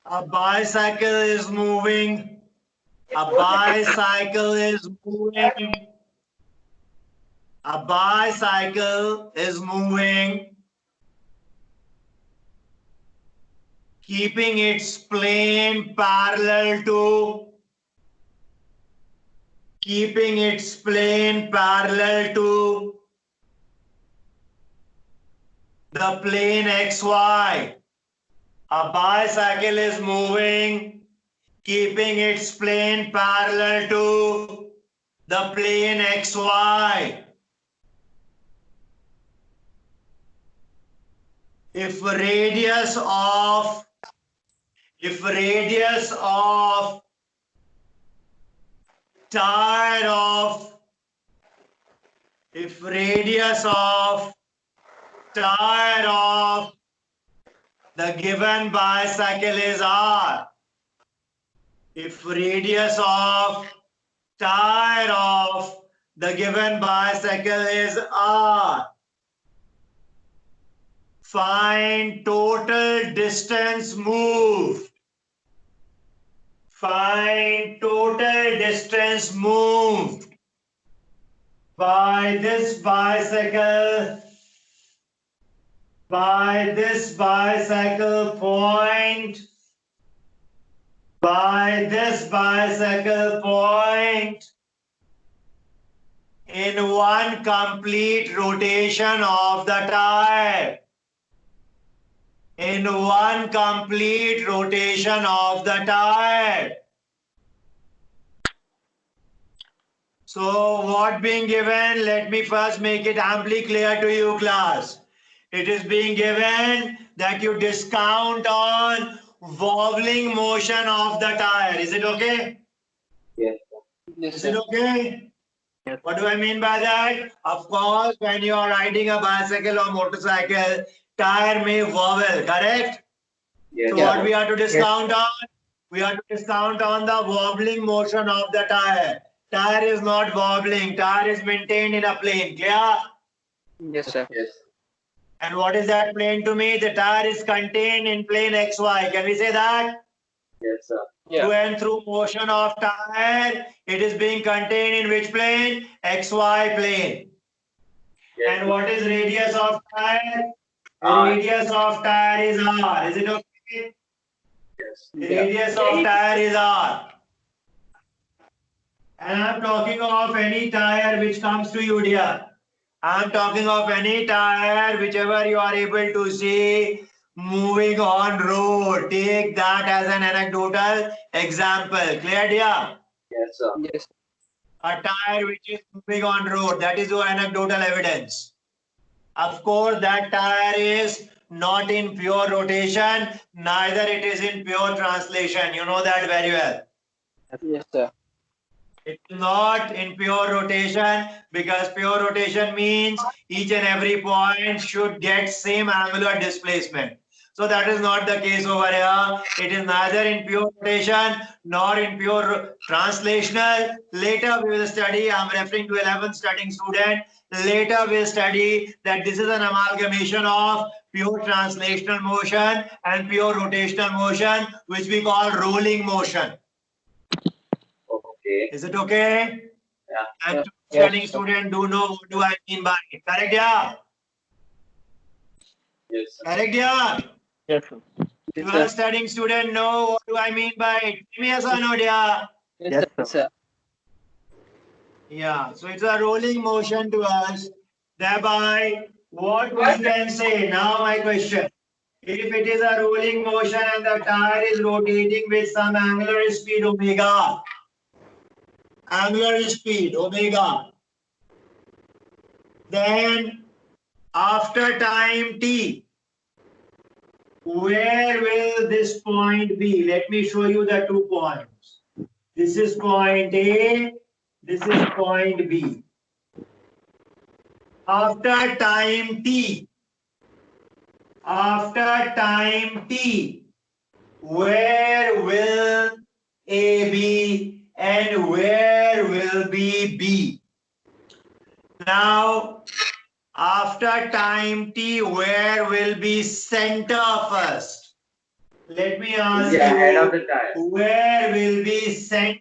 A bicycle is moving. A bicycle is moving. A bicycle is moving, keeping its plane parallel to the plane XY. A bicycle is moving, keeping its plane parallel to the plane XY. If radius of tire of the given bicycle is R. If radius of tire of the given bicycle is R, find total distance moved. Find total distance moved by this bicycle point in one complete rotation of the tire. In one complete rotation of the tire. So what being given? Let me first make it amply clear to you, class. It is being given that you discount on wobbling motion of the tire. Is it okay? Yes, sir. Yes, Is sir. it okay? Yes. What do I mean by that? Of course, when you are riding a bicycle or motorcycle, tire may wobble, correct? Yes, So sir. what we have to discount on? We have to discount on the wobbling motion of the tire. Tire is not wobbling. Tire is maintained in a plane. Clear? Yes, sir. Yes. And what is that plane to me? The tire is contained in plane XY. Can we say that? Yes, sir. Yeah. Through and through motion of tire, it is being contained in which plane? XY plane. Yes, And what is radius of tire? The R. radius of tire is R. Is it okay? Yes. The Yeah. radius of tire is R. And I'm talking of any tire which comes to you, dear. I'm talking of any tire, whichever you are able to see moving on road. Take that as an anecdotal example. Clear, dear? Yes, sir. Yes. A tire which is moving on road. That is your anecdotal evidence. Of course, that tire is not in pure rotation, neither it is in pure translation. You know that very well. Yes, sir. It's not in pure rotation because pure rotation means each and every point should get same angular displacement. So that is not the case over here. It is neither in pure rotation nor in pure translational. Later we will study, I'm referring to 11th studying student. Later we'll study that this is an amalgamation of pure translational motion and pure rotational motion, which we call rolling motion. Okay. Is it okay? Yeah. And Yeah. studying Yes, sir. student do know what do I mean by it. Correct, yeah? Yes, sir. Correct, yeah? Yes, sir. Yes, You sir. are studying student know what do I mean by it. Give me yes or no, dear? Yes, Yes, sir. Yes, sir. Yeah, so it's a rolling motion to us. Thereby, what we can say, now my question. If it is a rolling motion and the tire is rotating with some angular speed omega, then after time t, where will this point be? Let me show you the 2 points. This is point A, this is point B. After time t, where will A be and where will be? Now, after time t, where will be center first? Let me ask Yeah, head of you, the tire. where will be center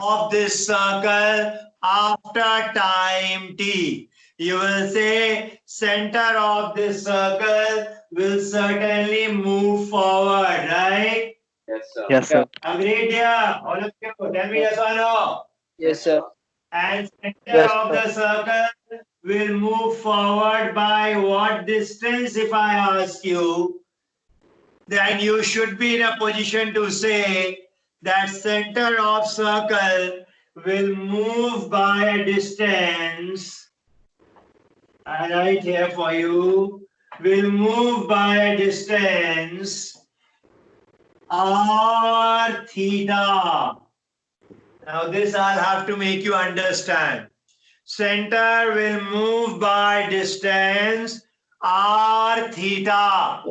of this circle after time t? You will say center of this circle will certainly move forward, right? Yes, sir. Yes, sir. Agreed, yeah? All of you, tell me yes or no. Yes, sir. And center Yes, of sir. the circle will move forward by what distance, if I ask you? Then you should be in a position to say that center of circle will move by a distance. I write here for you, will move by a distance r theta. Now this I'll have to make you understand. Center will move by distance r theta.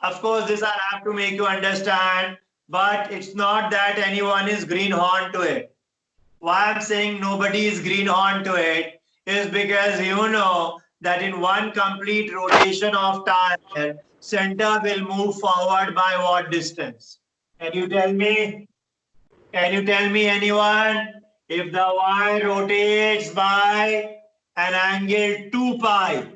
Of course, this I'll have to make you understand, but it's not that anyone is greenhorn to it. Why I'm saying nobody is greenhorn to it is because you know that in one complete rotation of tire, center will move forward by what distance? Can you tell me? Can you tell me anyone? If the Y rotates by an angle 2 pi,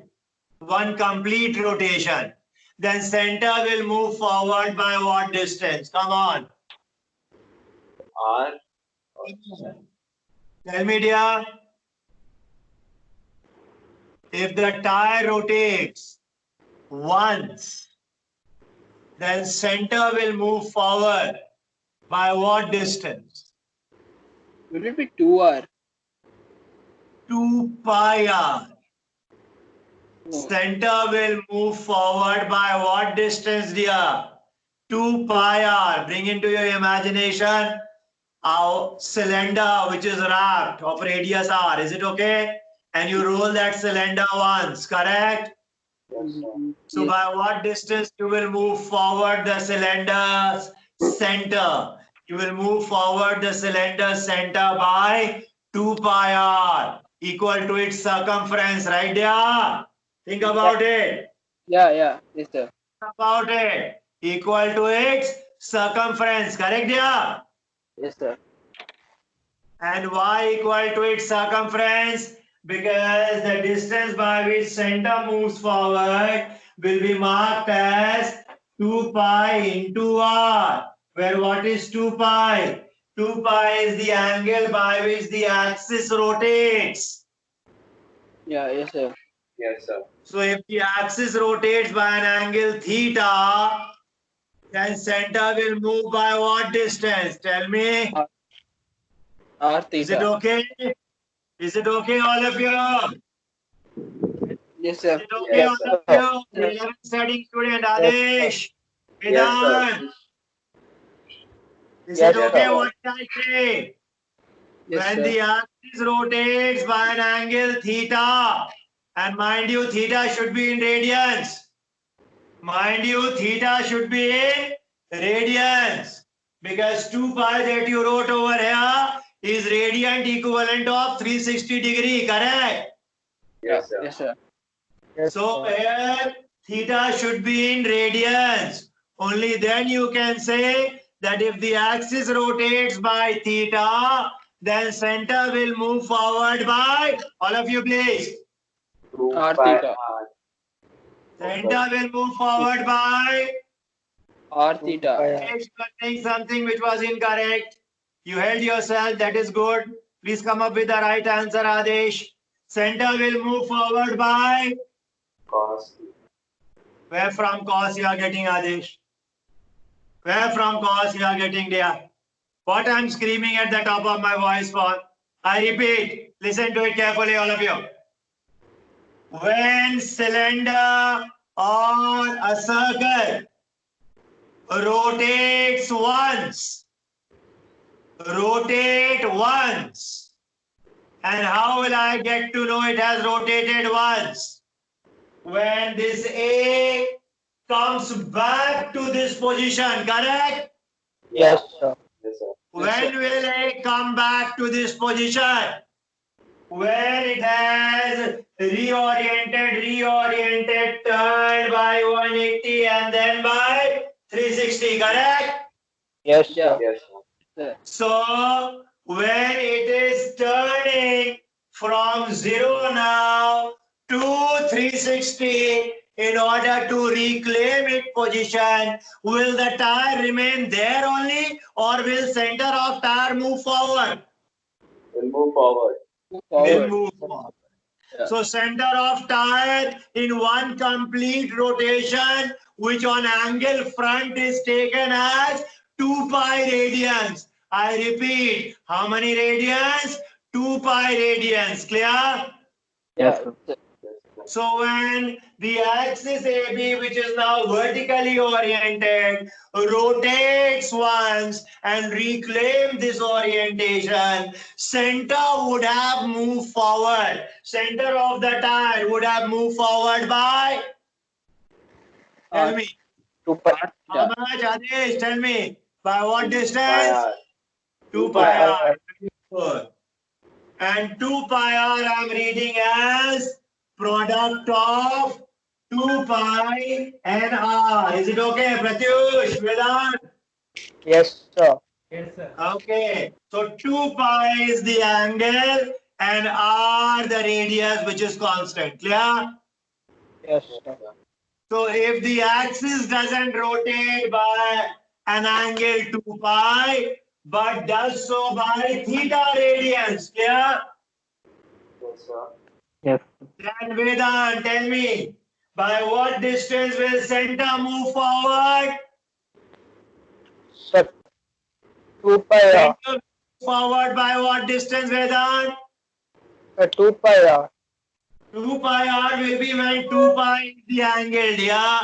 one complete rotation, then center will move forward by what distance? Come on. R. Tell me, dear. If the tire rotates once, then center will move forward by what distance? Will it be 2R? 2 pi r. No. Center will move forward by what distance, dear? 2 pi r. Bring into your imagination a cylinder which is wrapped of radius r. Is it okay? And you roll that cylinder once, correct? Yes, sir. So Yes. by what distance you will move forward the cylinder's center? You will move forward the cylinder center by 2 pi r equal to its circumference, right there? Think about it. Yeah. Yes, sir. About it. Equal to its circumference. Correct, yeah? Yes, sir. And y equal to its circumference, because the distance by which center moves forward will be marked as 2 pi into r, where what is 2 pi? 2 pi is the angle by which the axis rotates. Yeah. Yes, sir. Yes, sir. So if the axis rotates by an angle theta, then center will move by what distance? Tell me. R Is it theta. okay? Is it okay, all of you? Yes, Is sir. it okay, Yes, all sir. of you? Yes. 11th studying student, Yes, Adesh. Yes, sir. Vedan. Is Yes, it okay sir. what I say? Yes, When sir. the axis rotates by an angle theta, and mind you, theta should be in radians. Mind you, theta should be in radians. Because 2 pi that you wrote over here is radiant equivalent of 360 degree, correct? Yes, sir. Yes, sir. yes, So sir. here theta should be in radians. Only then you can say that if the axis rotates by theta, then center will move forward by, all of you please. 2 R pi theta. r. Center will move forward by, R 2 theta. pi r. Adesh, you are saying something which was incorrect. You held yourself, that is good. Please come up with the right answer, Adesh. Center will move forward by, Cos. where from cos you are getting, Adesh? Where from cos you are getting, dear? What I'm screaming at the top of my voice for? I repeat, listen to it carefully, all of you. When cylinder or a circle rotates once, rotate once. And how will I get to know it has rotated once? When this A comes back to this position, correct? Yes, sir. Yes, sir. When will A come back to this position? When it has reoriented, turned by 180 and then by 360, correct? Yes, Yeah. sir. Yes, sir. Sir. So when it is turning from 0 now to 360 in order to reclaim its position, will the tire remain there only or will center of tire move forward? We'll move forward. Move Will forward. move forward. Yeah. So center of tire in one complete rotation, which on angle front is taken as 2 pi radians. I repeat, how many radians? 2 pi radians. Clear? Yeah. sir. Sir. Yes, sir. So when the axis AB, which is now vertically oriented, rotates once and reclaim this orientation, center would have moved forward. Center of the tire would have moved forward by, tell R. me, 2 pi. how much, Adesh? Tell me, by what 2 distance? pi r. 2 2 pi pi r. r. Good. And 2 pi r I'm reading as product of 2 pi and r. Is it okay, Pratyush? Vedan? Yes, sir. Okay. So 2 pi is the angle and r the radius, which is constant. Clear? Yes, Yes, sir. sir. So if the axis doesn't rotate by an angle 2 pi, but does so by theta radians. Clear? Yes, sir. Yes. Then Vedan, tell me, by what distance will center move forward? Sir, 2 pi r. Center move forward by what distance, Vedan? 2 pi r. 2 pi r will be when 2 pi is the angle, yeah?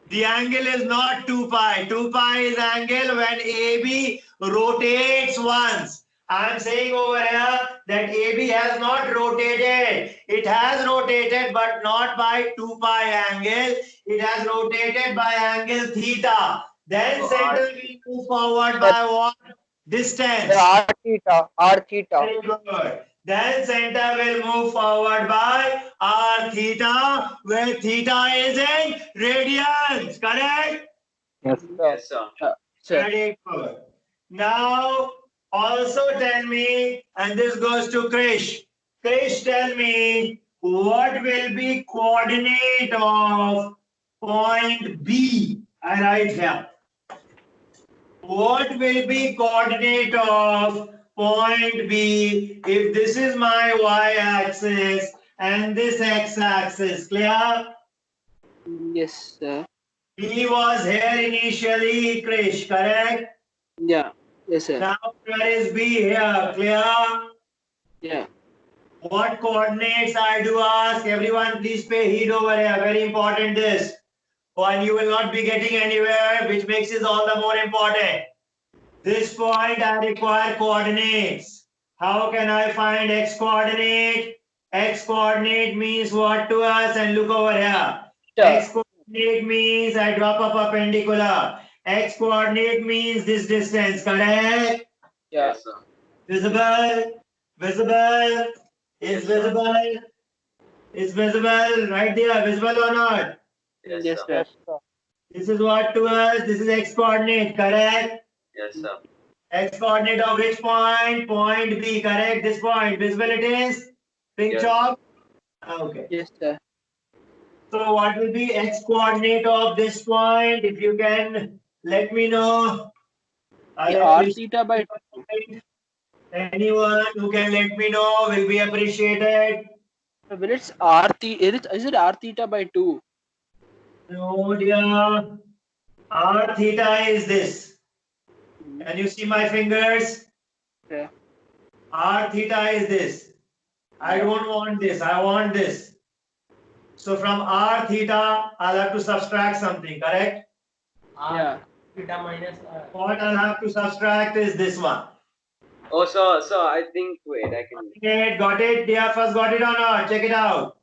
The angle is not 2 pi. 2 pi is angle when AB rotates once. I am saying over here that AB has not rotated. It has rotated, but not by 2 pi angle. It has rotated by angle theta. Then So center R- will move forward by what distance? Sir, r theta. R theta. Very good. Then center will move forward by r theta, where theta is in radians, correct? Yes, sir. Sir. Very good. Now, also tell me, and this goes to Krish. Krish, tell me, what will be coordinate of point B? I write here. What will be coordinate of point B if this is my y-axis and this x-axis? Clear? Yes, sir. B was here initially, Krish, correct? Yeah. Yes, sir. Now where is B here? Clear? Yeah. What coordinates I do ask? Everyone please pay heed over here. Very important this. One you will not be getting anywhere, which makes it all the more important. This point I require coordinates. How can I find x coordinate? X coordinate means what to us? And look over here. Sure. X coordinate means I drop a perpendicular. X coordinate means this distance, correct? Yeah. Yes, sir. Visible, visible, is visible, is visible, right there, visible or not? Yes, Yes, sir. sir. Yes, sir. This is what to us, this is x coordinate, correct? Yes, sir. X coordinate of which point? Point B, correct? This point, visible it is? Pink Yes. chalk? Okay. Yes, sir. So what will be x coordinate of this point? If you can let me know. Yeah, I'll r appreciate theta by it. Anyone who can let me know will be appreciated. well, it's r theta. Is it r theta by 2? No, dear. R theta is this. Can you see my fingers? Yeah. R theta is this. I don't want this. I want this. So from R theta, I'll have to subtract something, correct? Yeah. Theta minus What I'll have to subtract is this one. Oh, sir, I think, wait, I can. Okay, got it? Dear, first got it or not? Check it out.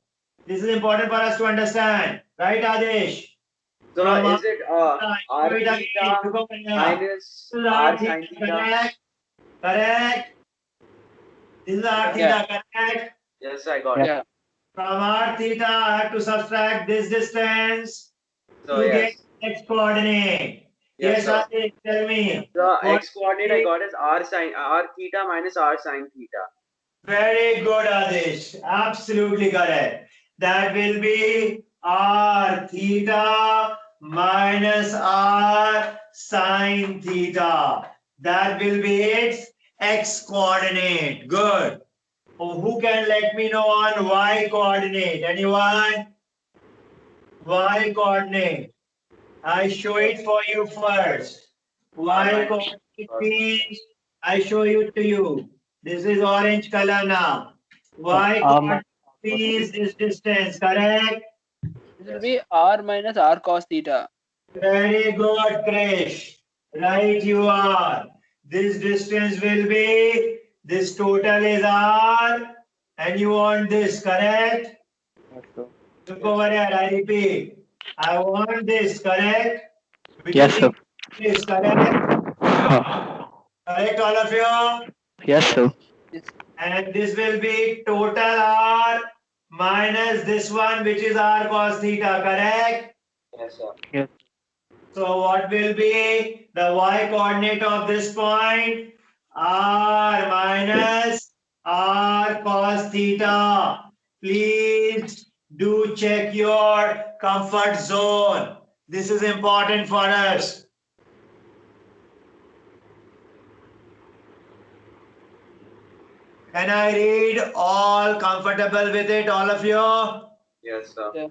This is important for us to understand. Right, Adesh? So From is it r Show it again. theta Look over here. minus This is r R sin theta, theta? correct? Correct? This is R Yeah. theta, correct? Yes, I got it. Yeah. From r theta, I have to subtract this distance So to yes. get x coordinate. Yes, Yes, sir. Adesh, tell me. The What x coordinate I got is r theta minus r sin theta. Very good, Adesh. Absolutely correct. That will be r theta minus r sine theta. That will be its x coordinate. Good. Oh, who can let me know on y coordinate? Anyone? Y coordinate. I show it for you first. Y coordinate means I show it to you. This is orange color now. Y coordinate means this distance, correct? This will be r minus r cos theta. Very good, Krish. Right you are. This distance will be, this total is R, and you want this, correct? Look over here, I repeat. I want this, correct? Which Yes, is sir. this, correct? Correct, all of you? Yes, sir. And this will be total R minus this one, which is R cos theta, correct? Yes, sir. So what will be the y coordinate of this point? R minus R cos theta. Please do check your comfort zone. This is important for us. Can I read all comfortable with it, all of you? Yes, sir. Yeah.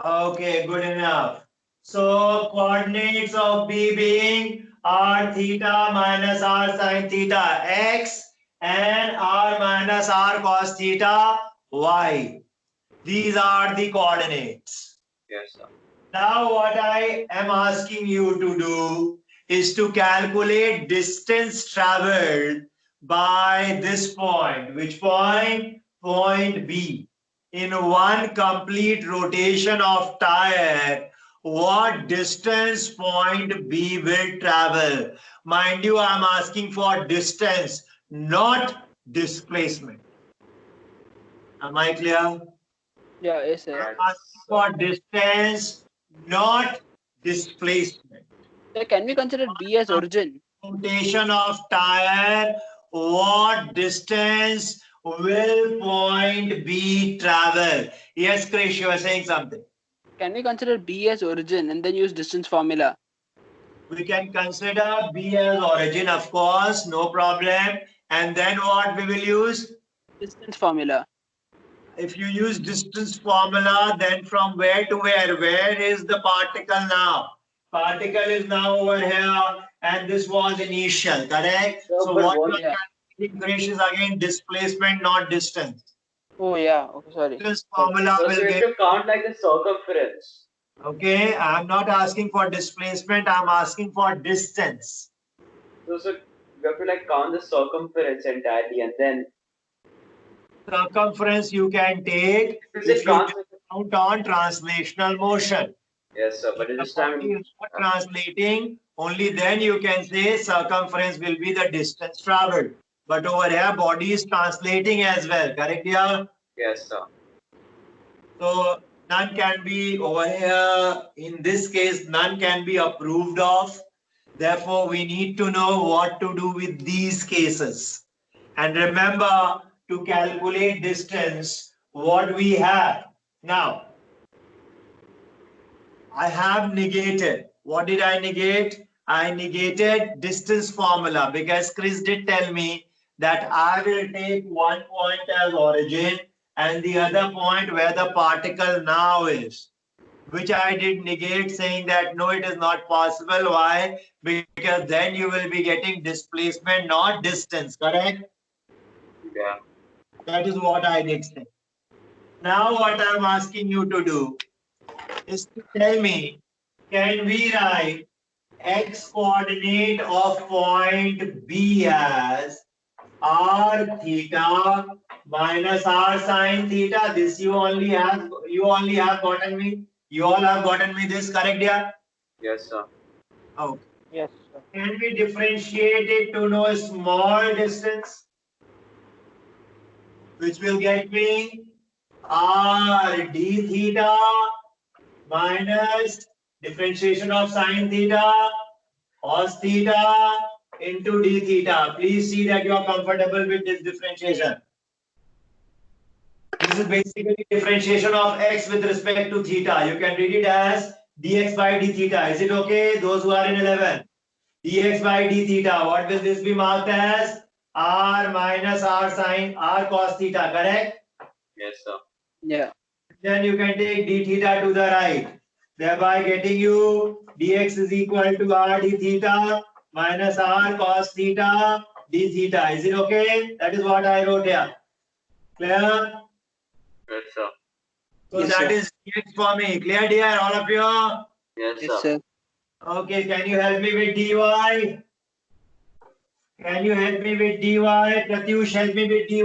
Okay, good enough. So coordinates of B being r theta minus r sine theta x and r minus r cos theta y. These are the coordinates. Yes, sir. Now what I am asking you to do is to calculate distance traveled by this point. Which point? Point B. In one complete rotation of tire, what distance point B will travel? Mind you, I'm asking for distance, not displacement. Am I clear? Yeah, yes, sir. I'm asking for distance, not displacement. So can we consider B as origin? Rotation of tire, what distance will point B travel? Yes, Krish, you are saying something. Can we consider B as origin and then use distance formula? We can consider B as origin, of course, no problem. And then what we will use? Distance formula. If you use distance formula, then from where to where? Where is the particle now? Particle is now over here, and this was initial, correct? No, So but what what- we are calculating, Krish, is again displacement, not distance. Oh yeah. Okay, sorry. This formula So will you have get. to count like the circumference. Okay, I'm not asking for displacement, I'm asking for distance. So you have to like count the circumference entirely and then Circumference you can take is if it you count? count on translational motion. Yes, sir. But If at the this body time, is not translating, only then you can say circumference will be the distance traveled. But over here, body is translating as well, correct? Yeah. yes, sir. So none can be over here. In this case, none can be approved of. Therefore, we need to know what to do with these cases. And remember to calculate distance, what we have. Now, I have negated. What did I negate? I negated distance formula because Chris did tell me that I will take one point as origin and the other point where the particle now is, which I did negate, saying that no, it is not possible. Why? Because then you will be getting displacement, not distance, correct? Yeah. That is what I did say. Now what I'm asking you to do is to tell me, can we write x coordinate of point B as r theta minus r sine theta? This you only have gotten me. You all have gotten me this, correct? Yeah. Yes, sir. Oh, Yes, sir. can we differentiate it to know a small distance, which will get me r d theta minus differentiation of sine theta cos theta into d theta. Please see that you are comfortable with this differentiation. This is basically differentiation of x with respect to theta. You can read it as dx by d theta. Is it okay? Those who are in 11. dx by d theta. What will this be marked as? R minus r sine r cos theta, correct? Yes, sir. Yeah. Then you can take d theta to the right, thereby getting you dx is equal to r d theta minus r cos theta d theta. Is it okay? That is what I wrote here. Clear? Yes, sir. So Yes, that sir. is dx for me. Clear, dear, all of you? Yes, Yes, sir. sir. Okay, can you help me with dy? Can you help me with dy? Pratyush, help me with dy.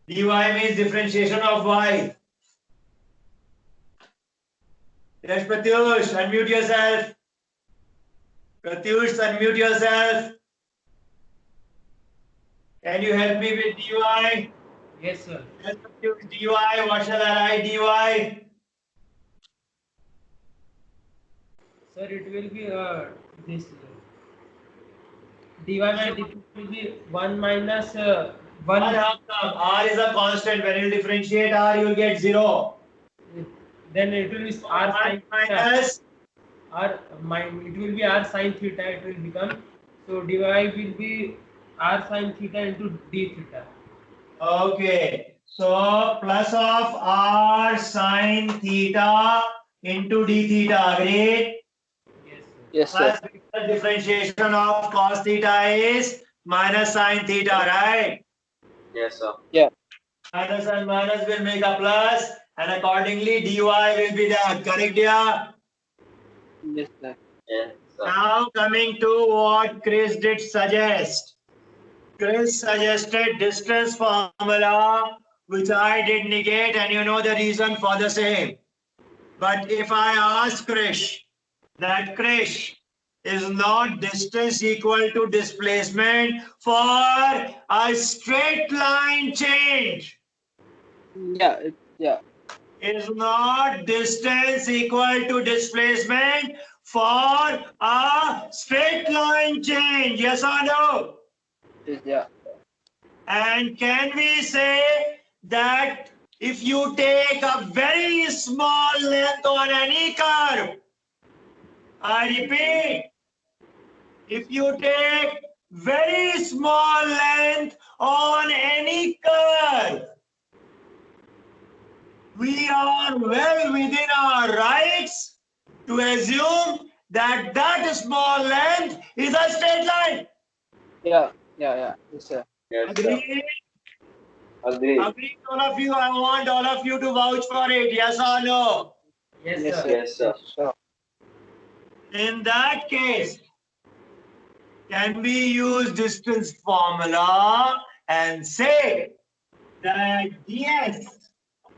dy means differentiation of y. Yes, Pratyush, unmute yourself. Pratyush, unmute yourself. Can you help me with dy? Yes, sir. Yes, Pratyush, dy, what shall I write dy? Sir, it will be this dy by dt will be 1 minus 1. R is a constant. When you differentiate r, you will get 0. Then it will be r sine theta. Minus It will be r sine theta. It will become, so dy will be r sine theta into d theta. Okay, so plus of r sine theta into d theta, agreed? Yes, sir. Yes, sir. Plus the differentiation of cos theta is minus sine theta, right? Yes, sir. Minus and minus will make a plus, and accordingly dy will be that, correct, dear? Yes, sir. Yes, sir. Now coming to what Chris did suggest. Chris suggested distance formula, which I did negate, and you know the reason for the same. But if I ask Krish, is not distance equal to displacement for a straight line change. Yeah, yeah. Is not distance equal to displacement for a straight line change. Yes or no? Yeah. And can we say that if you take a very small length on any curve, I repeat, if you take very small length on any curve, we are well within our rights to assume that that small length is a straight line. Yeah. Yes, sir. Yes, sir. Agreed? Agree. Agreed, all of you. I want all of you to vouch for it. Yes or no? Yes, Yes, sir. sir. Yes, sir. Sure. In that case, can we use distance formula and say that ds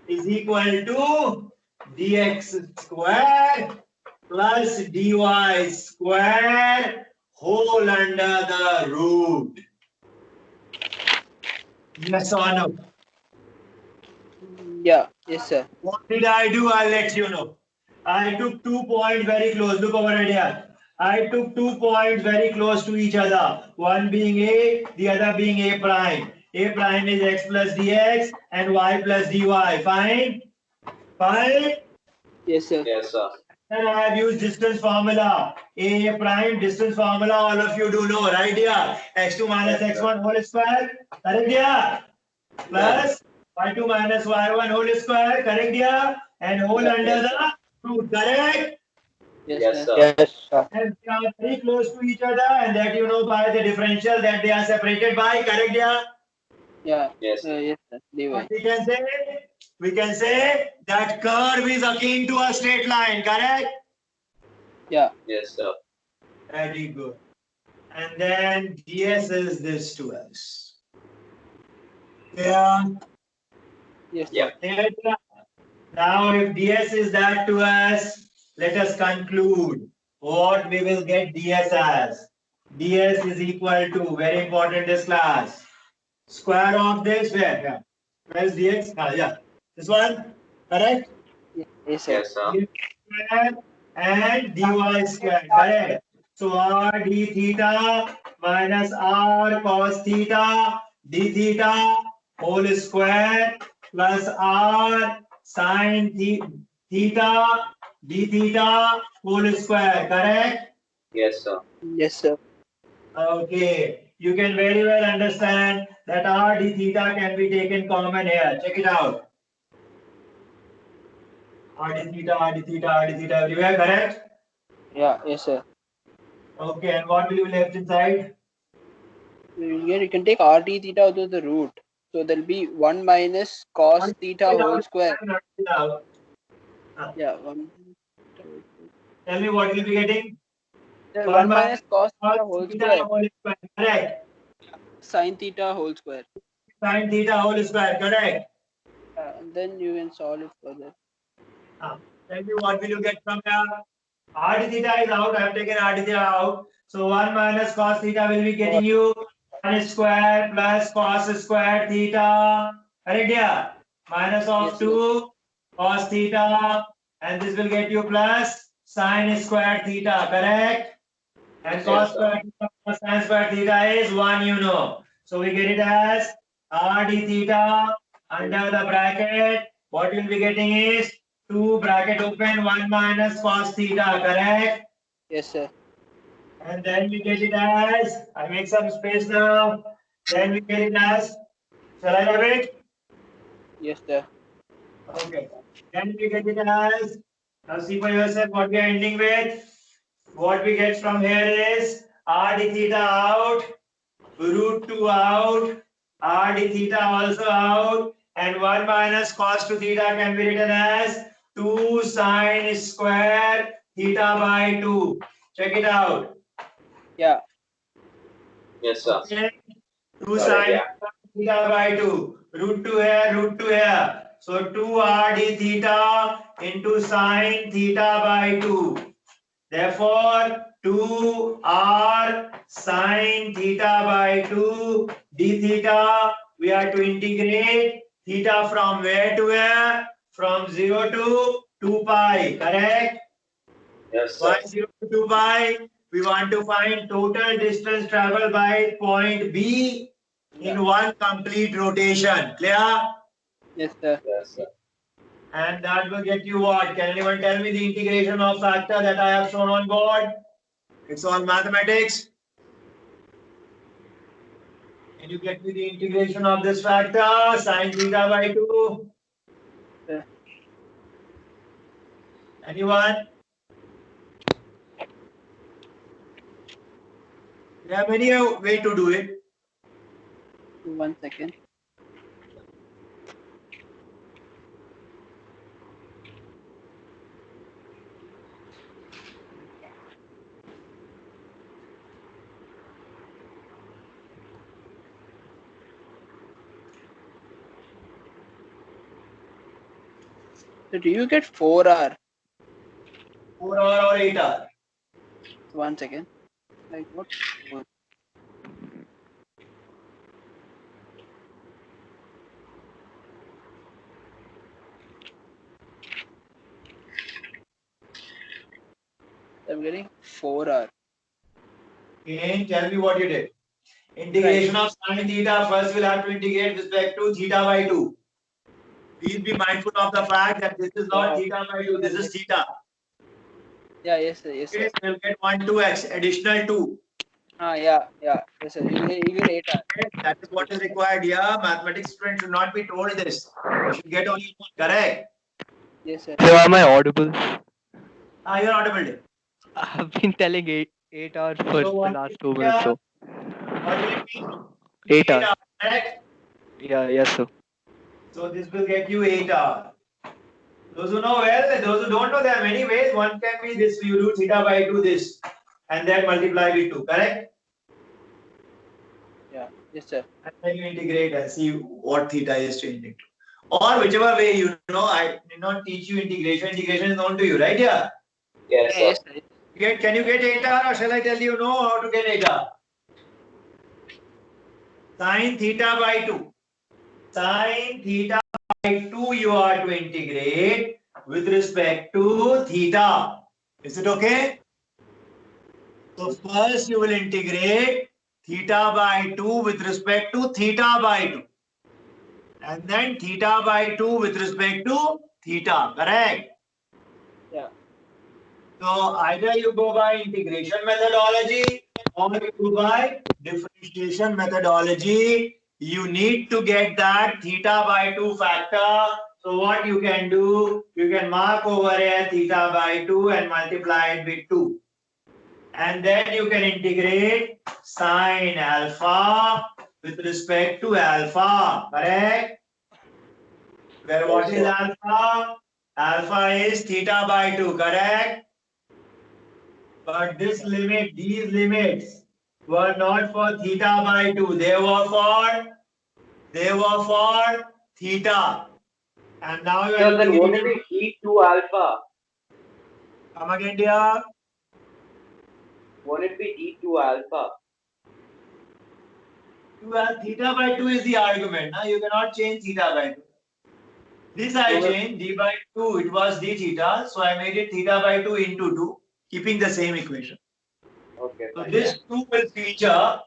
is equal to dx square plus dy square whole under the root? Yes or no? Yeah. Yes, sir. What did I do? I'll let you know. I took 2 points very close. Look over here. I took 2 points very close to each other. One being A, the other being A prime. A prime is x plus dx and y plus dy. Fine? Fine? Yes, sir. Yes, sir. And I have used distance formula. A prime distance formula, all of you do know, right here? X2 minus x1 whole square. Correct here? Plus y2 minus y1 whole square. Correct here? And whole Yeah. under the root. Correct? Yes, Yes, sir. sir. Yes, sir. And they are very close to each other, and that you know by the differential that they are separated by. Correct here? Yeah. Yes. Yes, sir. Dy. What we can say that curve is akin to a straight line. Correct? Yeah. Yes, sir. Very good. And then ds is this to us. Yeah. Yes, Yeah. sir. Now, if ds is that to us, let us conclude what we will get ds as. ds is equal to, very important this class, square of this, where? Yeah. Where is dx? Yeah. This one, correct? Yes, sir. Yes, sir. dx square and dy square, correct? So r d theta minus r cos theta d theta whole square plus r sin theta d theta whole square, correct? Yes, sir. Yes, sir. Okay, you can very well understand that r d theta can be taken common here. Check it out. R d theta, r d theta, r d theta everywhere, correct? Yeah. Yes, sir. Okay, and what will you left inside? You can take r d theta out of the root. So there'll be 1 minus cos theta whole square. Yeah. 1. Tell me what you'll be getting. 1 minus cos theta whole Theta square. whole square, correct? Sin theta whole square. Sin theta whole square, correct? And then you can solve it further. Tell me what will you get from here? R d theta is out. I have taken R d theta out. So 1 minus cos theta will be getting you 1 square plus cos square theta. Correct, yeah? Minus of Yes, 2 cos theta. And this will get you plus sin square theta. Correct? And cos Yes, square theta plus sin square theta is 1, you know. So we get it as r d theta under the bracket. What you'll be getting is 2 bracket open 1 minus cos theta, correct? Yes, sir. And then we get it as, I make some space now. Then we get it as, shall I have it? Yes, sir. Okay. Then we get it as, now see for yourself what we are ending with. What we get from here is r d theta out, root 2 out, r d theta also out, and 1 minus cos 2 theta can be written as 2 sin square theta by 2. Check it out. Yeah. Yes, sir. Okay. 2 Got it, sin yeah. theta by 2. Root 2 here, root 2 here. So 2 r d theta into sin theta by 2. Therefore, 2r sine theta by 2 d theta, we are to integrate theta from where to where? From 0 to 2 pi, correct? Yes, sir. Why 0 to 2 pi? We want to find total distance traveled by point B in one complete rotation. Clear? Yes, sir. Yes, sir. And that will get you what? Can anyone tell me the integration of factor that I have shown on board? It's all mathematics. Can you get me the integration of this factor? Sine theta by 2. Yeah. Anyone? There are many ways to do it. 1 second. So do you get 4R? 4 hour or 8 hour? 1 second. Like what? I'm getting 4R. Again, tell me what you did. Integration of sine theta, first we'll have to integrate with respect to theta by 2. Please be mindful of the fact that this is not theta by 2, this is theta. Yeah, yes, sir. Yes, sir. Okay, we'll get 1 2x, additional 2. Yeah. Yes, sir. You get 8R. Okay, that is what is required here. Mathematics students should not be told this. You should get only one correct. Yes, sir. So am I audible? You're audible. Dear. I've been telling 8 hours for So the what last will 2 it minutes. So What will it be? 8 hours. Correct? Yeah, yes, sir. So this will get you 8 hours. Those who know well, those who don't know, there are many ways. One can be this, you do theta by 2 this and then multiply with 2, correct? Yeah. Yes, sir. And then you integrate and see what theta is changing to. Or whichever way you know, I did not teach you integration. Integration is known to you, right? Yeah. Yes, sir. Yes, sir. Can you get eta or shall I tell you no how to get eta? Sine theta by 2. Sine theta by 2 you are to integrate with respect to theta. Is it okay? So first you will integrate theta by 2 with respect to theta by 2. And then theta by 2 with respect to theta, correct? Yeah. So either you go by integration methodology or you go by differentiation methodology. You need to get that theta by 2 factor. So what you can do, you can mark over here theta by 2 and multiply it with 2. And then you can integrate sine alpha with respect to alpha, correct? Where what is alpha? Alpha is theta by 2, correct? But this limit, these limits were not for theta by 2. They were for theta. And now you So are then won't it be d2 alpha? Come again, dear. Won't it be d2 alpha? Theta by 2 is the argument. Now you cannot change theta by 2. This I changed d by 2. It was d theta. So I made it theta by 2 into 2, keeping the same equation. Okay. So this 2 will feature.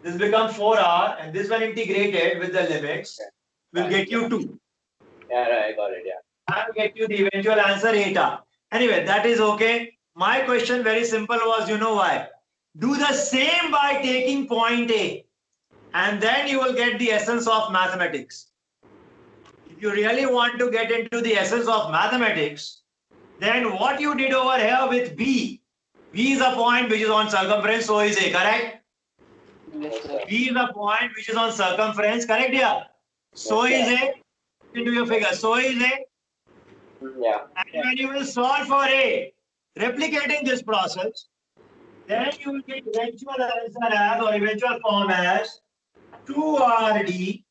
This becomes 4r, and this one integrated with the limits will get you 2. Yeah, right, I got it. Yeah. I will get you the eventual answer 8r. Anyway, that is okay. My question very simple was, you know why? Do the same by taking point A, and then you will get the essence of mathematics. If you really want to get into the essence of mathematics, then what you did over here with B, B is a point which is on circumference, so is A, correct? Yes, sir. B is a point which is on circumference, correct? Yeah. So is A. Into your figure. So is A. Yeah. And when you will solve for A, replicating this process, then you will get eventual answer as or eventual form as 2RD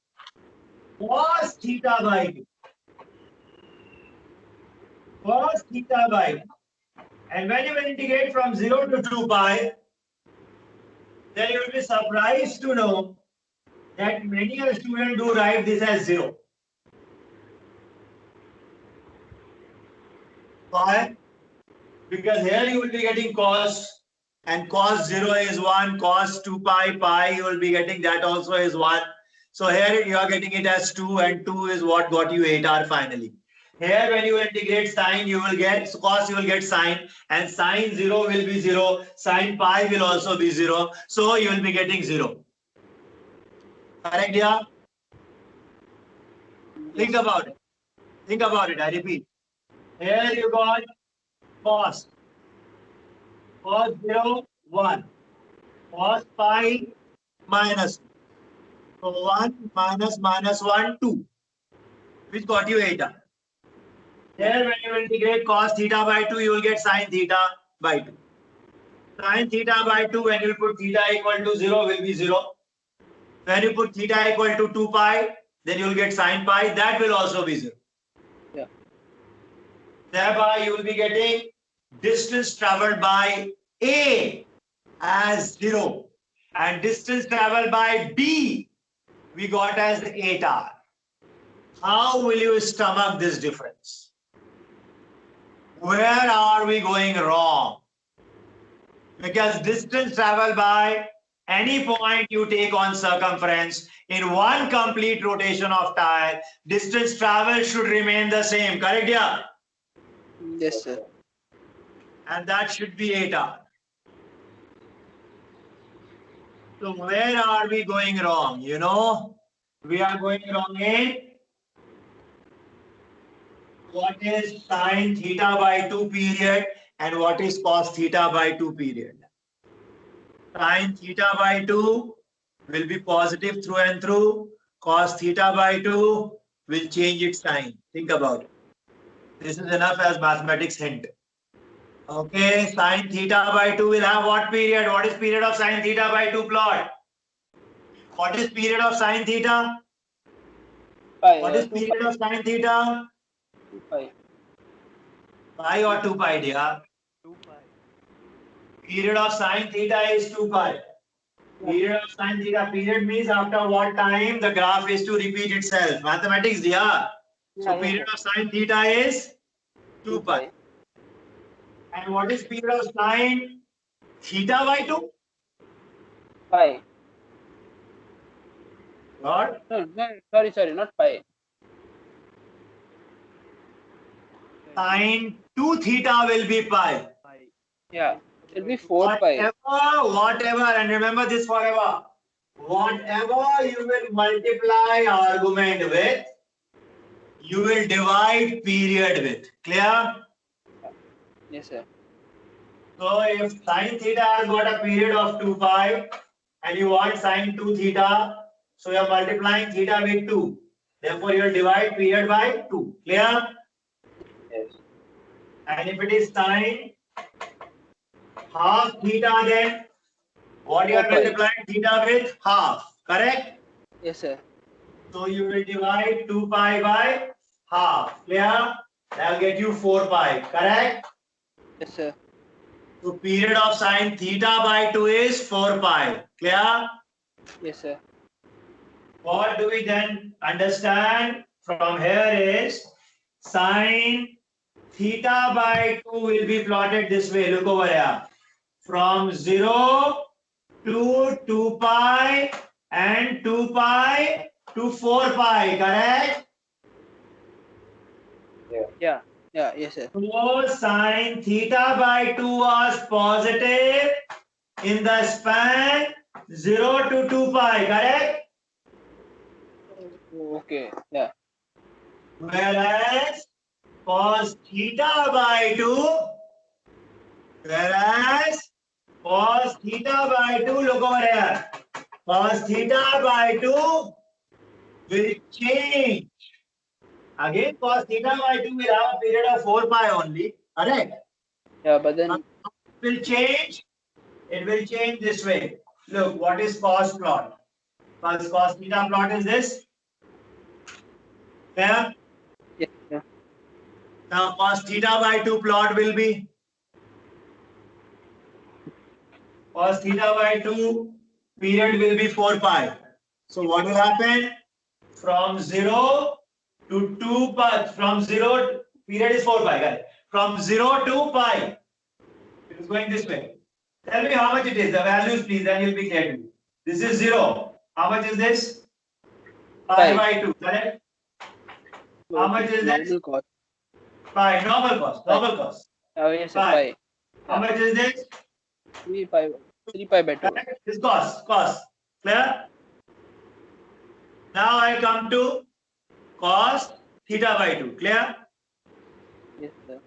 cos theta by 2. Cos theta by 2. And when you will integrate from 0 to 2 pi, then you will be surprised to know that many a student do write this as 0. Why? Because here you will be getting cos, and cos 0 is 1, cos 2 pi, you will be getting that also is 1. So here you are getting it as 2, and 2 is what got you 8R finally. Here when you integrate sine, you will get cos, you will get sine, and sine 0 will be 0, sine pi will also be 0. So you will be getting 0. Correct, yeah? Think about it. Think about it, I repeat. Here you got cos 0, 1. Cos pi minus. So 1 minus 1, 2. Which got you 8. Here when you integrate cos theta by 2, you will get sin theta by 2. Sin theta by 2, when you put theta equal to 0, will be 0. When you put theta equal to 2 pi, then you will get sin pi, that will also be 0. Yeah. Thereby you will be getting distance traveled by A as 0, and distance traveled by B we got as 8R. How will you stomach this difference? Where are we going wrong? Because distance traveled by any point you take on circumference in one complete rotation of tire, distance traveled should remain the same. Correct, yeah? Yes, sir. And that should be 8R. So where are we going wrong? You know, we are going wrong in what is sin theta by 2 period and what is cos theta by 2 period. Sin theta by 2 will be positive through and through. Cos theta by 2 will change its sign. Think about it. This is enough as mathematics hint. Okay, sin theta by 2 will have what period? What is period of sin theta by 2 plot? What is period of sin theta? Pi. What is period of sin theta? 2 pi. Pi or 2 pi, dear? 2 pi. Period of sin theta is 2 pi. Period of sin theta. Period means after what time the graph is to repeat itself. Mathematics, dear. So Yeah, period of sin theta is 2 pi. And what is period of sin theta by 2? Pi. What? No, sorry, not pi. Sin 2 theta will be pi. Yeah, it'll be 4 pi. Whatever, and remember this forever. Whatever you will multiply argument with, you will divide period with. Clear? Yes, sir. So if sin theta has got a period of 2 pi and you want sin 2 theta, so you are multiplying theta with 2. Therefore, you will divide period by 2. Clear? Yes. And if it is sin half theta, then what you are 4 pi. multiplying theta with? Half. Correct? Yes, sir. So you will divide 2 pi by half. Clear? That will get you 4 pi. Correct? Yes, sir. So period of sin theta by 2 is 4 pi. Clear? Yes, sir. What do we then understand from here is sin theta by 2 will be plotted this way. Look over here. From 0 to 2 pi and 2 pi to 4 pi. Correct? Yeah, yes, sir. So sin theta by 2 was positive in the span 0 to 2 pi. Correct? Okay, yeah. Whereas cos theta by 2, look over here. Cos theta by 2 will change. Again, cos theta by 2 will have a period of 4 pi only. Correct? Yeah, but then It will change. It will change this way. Look, what is cos plot? Cos theta plot is this. Yeah. yeah, Now cos theta by 2 plot will be cos theta by 2 period will be 4 pi. So what will happen? From 0 to 2 pi, from 0, period is 4 pi, guys. From 0 to pi, it is going this way. Tell me how much it is, the values please, then you'll be clear to me. This is 0. How much is this? Pi Pi. by 2, correct? How much is this? Normal cost. Pi, normal cost, normal cost. Oh, yes, sir. Pi. Pi. How much is this? 3 pi. 3 pi by 2. Correct? This cost. Clear? Now I come to cos theta by 2. Clear? Yes, sir.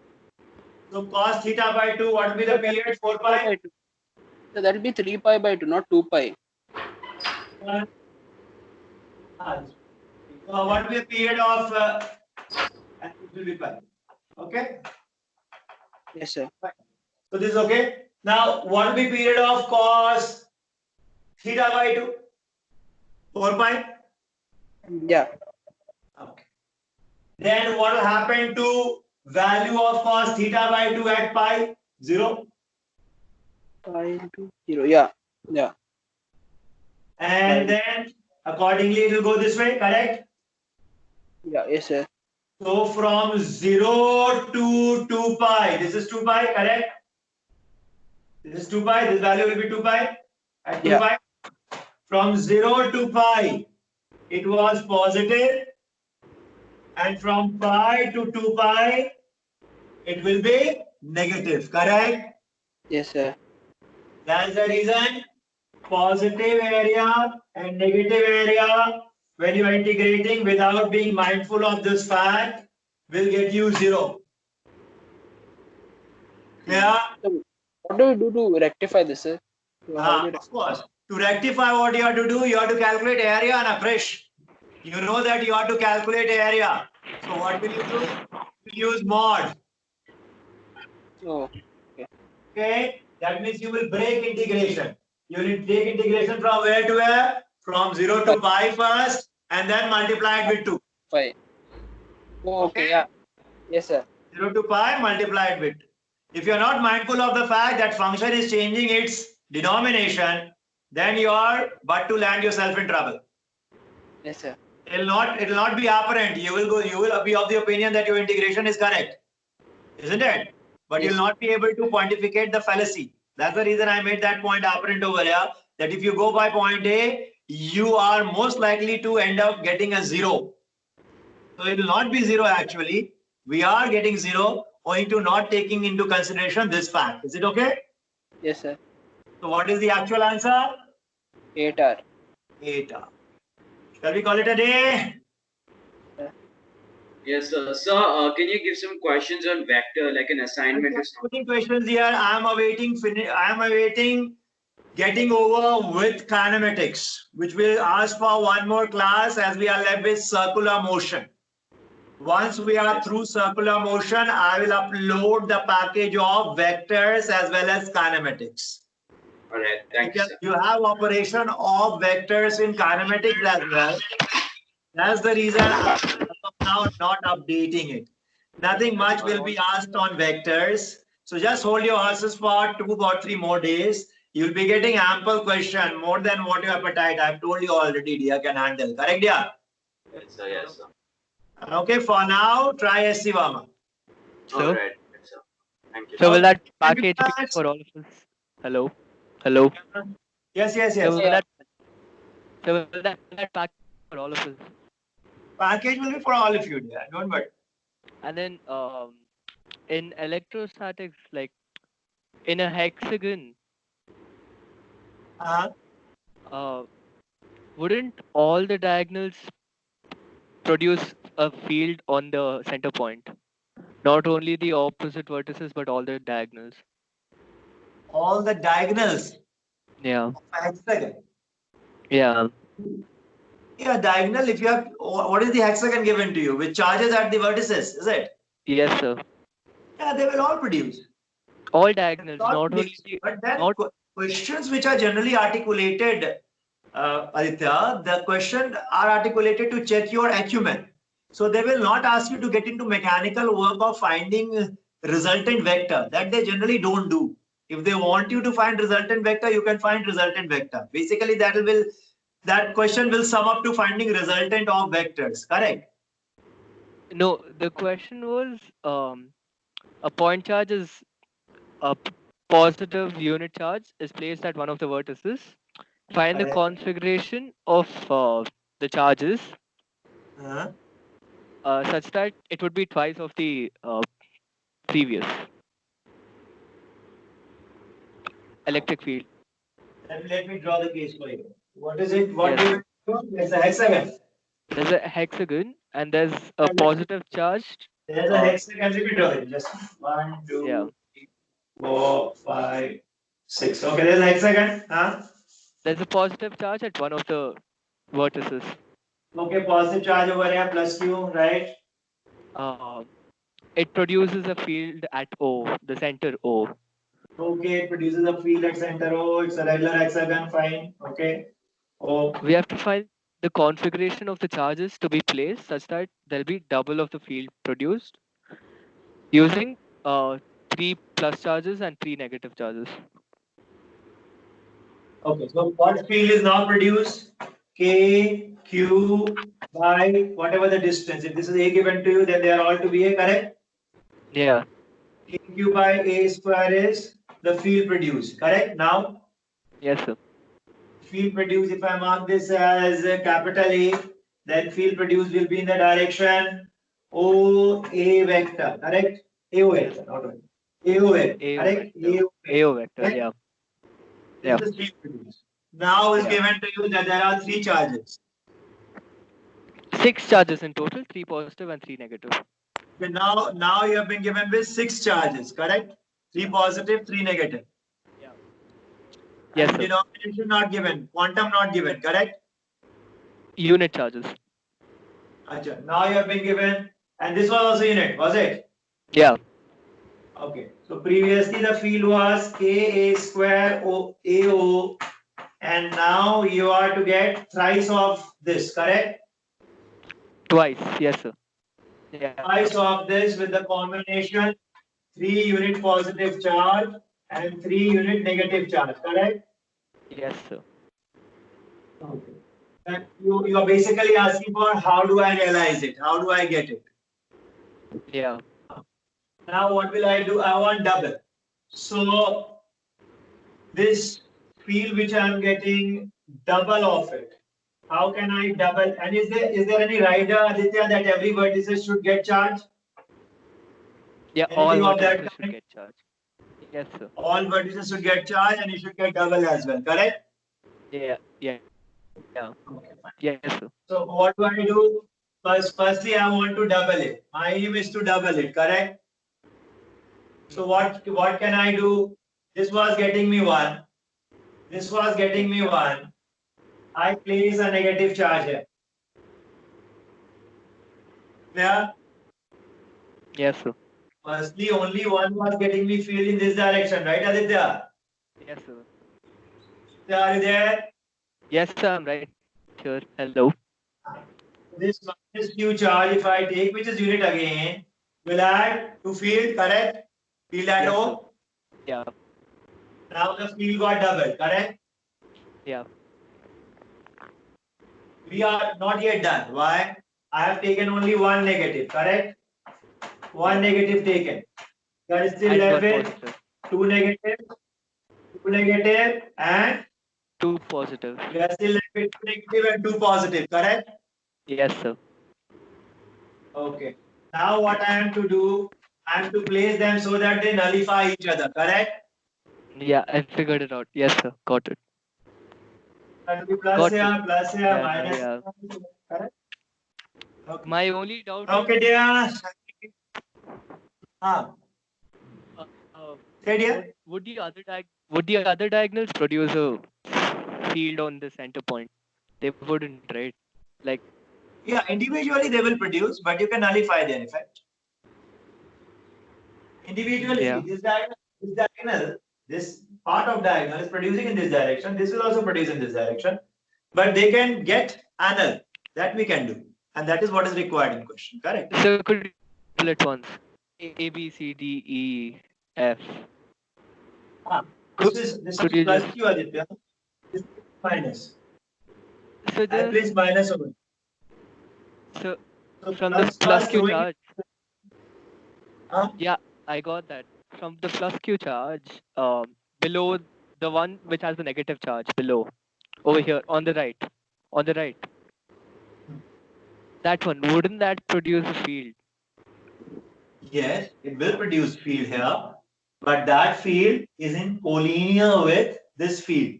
So cos theta by 2, what will be the period? 4 pi? By 2. So that will be 3 pi by 2, not 2 pi. So what will be the period of and it will be pi. Okay? Yes, sir. So this is okay. Now what will be period of cos theta by 2? 4 pi? Yeah. Okay. Then what will happen to value of cos theta by 2 at pi? 0. Pi into 0. Yeah. Yeah. And then accordingly it will go this way, correct? Yeah. Yes, sir. So from 0 to 2 pi, this is 2 pi, correct? This is 2 pi, this value will be 2 pi at 2 Yeah. pi. From 0 to pi, it was positive, and from pi to 2 pi, it will be negative, correct? Yes, sir. That's the reason positive area and negative area, when you are integrating without being mindful of this fact, will get you 0. Yeah? So what do we do to rectify this, sir? So how do you Of course. To rectify what you have to do, you have to calculate area and afresh. You know that you have to calculate area. So what will you do? You use mod. Oh, Okay? That means you will break integration. You will take integration from where to where? From 0 to pi first and then multiply it with 2. pi. Oh, okay. Okay. Yeah. Yes, sir. 0 to pi multiplied with 2. If you are not mindful of the fact that function is changing its denomination, then you are but to land yourself in trouble. Yes, sir. It will not be apparent. You will be of the opinion that your integration is correct, isn't it? But Yes. you'll not be able to pontificate the fallacy. That's the reason I made that point apparent over here, that if you go by point A, you are most likely to end up getting a 0. So it will not be 0 actually. We are getting 0 owing to not taking into consideration this fact. Is it okay? Yes, sir. So what is the actual answer? 8R. 8R. Shall we call it a day? Yes, sir. Sir, can you give some questions on vector, like an assignment or something? Putting questions here. I am awaiting getting over with kinematics, which will ask for one more class as we are left with circular motion. Once we are through circular motion, I will upload the package of vectors as well as kinematics. All right. Thank you, Because sir. you have operation of vectors in kinematics as well. That's the reason I'm now not updating it. Nothing much will be asked on vectors. So just hold your horses for 2 or 3 more days. You'll be getting ample question, more than what your appetite, I've told you already, dear, can handle. Correct, dear? Yes, sir. Yes, sir. Okay, for now, try SC Varma. All right. Yes, sir. Thank you. So will that Thank you, package be class. for all of us? Hello? Hello? Yes, yes, So yes. will that package for all of us? Package will be for all of you, dear. Don't worry. And then in electrostatics, like in a hexagon, wouldn't all the diagonals produce a field on the center point? Not only the opposite vertices, but all the diagonals. All the diagonals Yeah. of a hexagon. Yeah. Yeah, diagonal, if you have, what is the hexagon given to you? With charges at the vertices, is it? Yes, sir. Yeah, they will all produce. All diagonals, Not not only mixed. the, But then not- questions which are generally articulated, Aditya, the question are articulated to check your acumen. So they will not ask you to get into mechanical work of finding resultant vector. That they generally don't do. If they want you to find resultant vector, you can find resultant vector. Basically, that question will sum up to finding resultant of vectors. Correct? No, the question was a point charge is a positive unit charge is placed at one of the vertices. Find the Correct. configuration of the charges Uh-huh. such that it would be twice of the previous electric field. Let me draw the case for you. What is it? What Yes. do you do? It's a hexagon. There's a hexagon and there's a positive charge. There's a hexagon. Let me draw it. Just 1, 2, Yeah. 3, 4, 5, 6. Okay, there's a hexagon. Huh? There's a positive charge at one of the vertices. Okay, positive charge over here plus Q, right? It produces a field at O, the center O. Okay, it produces a field at center O. It's a regular hexagon. Fine. Okay. Oh, We have to find the configuration of the charges to be placed such that there'll be double of the field produced using 3 plus charges and 3 negative charges. okay. So what field is now produced? K, Q by whatever the distance. If this is A given to you, then they are all to be A, correct? Yeah. Q by A square is the field produced, correct? Now, Yes, sir. field produced, if I mark this as a capital A, then field produced will be in the direction O A vector, correct? AO vector, not O. AO vector, AO correct? vector. AO vector, correct? yeah. This is field produced. Now is Yeah. given to you that there are 3 charges. 6 charges in total, 3 positive and 3 negative. Okay, now you have been given with 6 charges, correct? 3 positive, 3 negative. Yes, And sir. denomination not given, quantum not given, correct? Unit charges. Achha, now you have been given, and this was also unit, was it? Yeah. Okay, so previously the field was Ka square O AO, and now you are to get thrice of this, correct? Twice. Yes, sir. Yeah. Thrice of this with the combination 3 unit positive charge and 3 unit negative charge, correct? Yes, sir. Okay. And you are basically asking for how do I realize it? How do I get it? Yeah. Now what will I do? I want double. So this field which I am getting double of it. How can I double? And is there any rider, Aditya, that every vertices should get charged? Yeah, Anything all of that vertices should kind? get charged. Yes, sir. All vertices should get charged and you should get double as well, correct? Yeah. Yeah. Yeah. Okay, fine. Yes, sir. So what do I do? Firstly, I want to double it. My aim is to double it, correct? So what can I do? This was getting me 1. This was getting me 1. I place a negative charge here. Yeah. Yes, sir. Firstly, only 1 was getting me field in this direction, right, Aditya? Yes, sir. Are you there? Yes, sir. I'm right here. Hello. This minus Q charge, if I take, which is unit again, will add to field, correct? Field at Yes, O. Yeah. Now the field got double, correct? Yeah. We are not yet done. Why? I have taken only 1 negative, correct? 1 negative taken. That is still And left 1 with positive. 2 negative, and 2 positive. we are still left with 2 negative and 2 positive, correct? Yes, sir. Okay. Now what I am to do, I am to place them so that they nullify each other, correct? Yeah, I figured it out. Yes, sir. Got it. That will be plus Got here, it. plus here, Yeah, minus yeah. here, correct? Okay. My only doubt Okay, dear. uh, Say dear. would the other diagonals produce a field on the center point? They wouldn't, right? Like, Yeah, individually they will produce, but you can nullify their effect. Individually, Yeah. this diagonal, this part of diagonal is producing in this direction. This will also produce in this direction, but they can get annual. That we can do, and that is what is required in question. Correct? so could you split once? A, B, C, D, E, F. This Could is you plus just- Q, Aditya. This is minus. So I just place minus over. so So from the plus plus Q showing- charge. Huh? Yeah, I got that. From the plus Q charge, below the one which has the negative charge below, over here on the right, on the right. That one, wouldn't that produce a field? Yes, it will produce field here, but that field is in collinear with this field.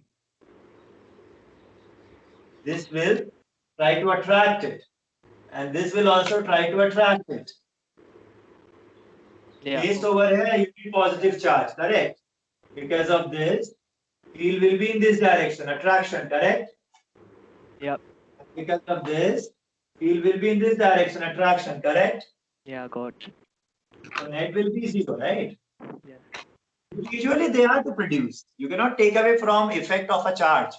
This will try to attract it, and this will also try to attract it. Yeah. Placed over here, you need positive charge, correct? Because of this, field will be in this direction, attraction, correct? Yep. Because of this, field will be in this direction, attraction, correct? Yeah, got. So net will be zero, right? Yeah. Usually they are to produce. You cannot take away from effect of a charge.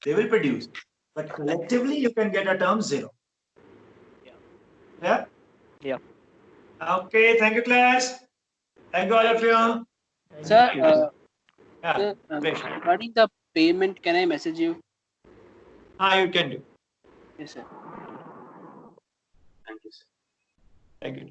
They will produce. But collectively, you can get a term zero. Yeah? Yeah. Okay, thank you, class. Thank you, all of you. Sir, you, sir. Yeah, sir, Suresh. regarding the payment, can I message you? You can do. Yes, sir. Thank you, sir. Thank you.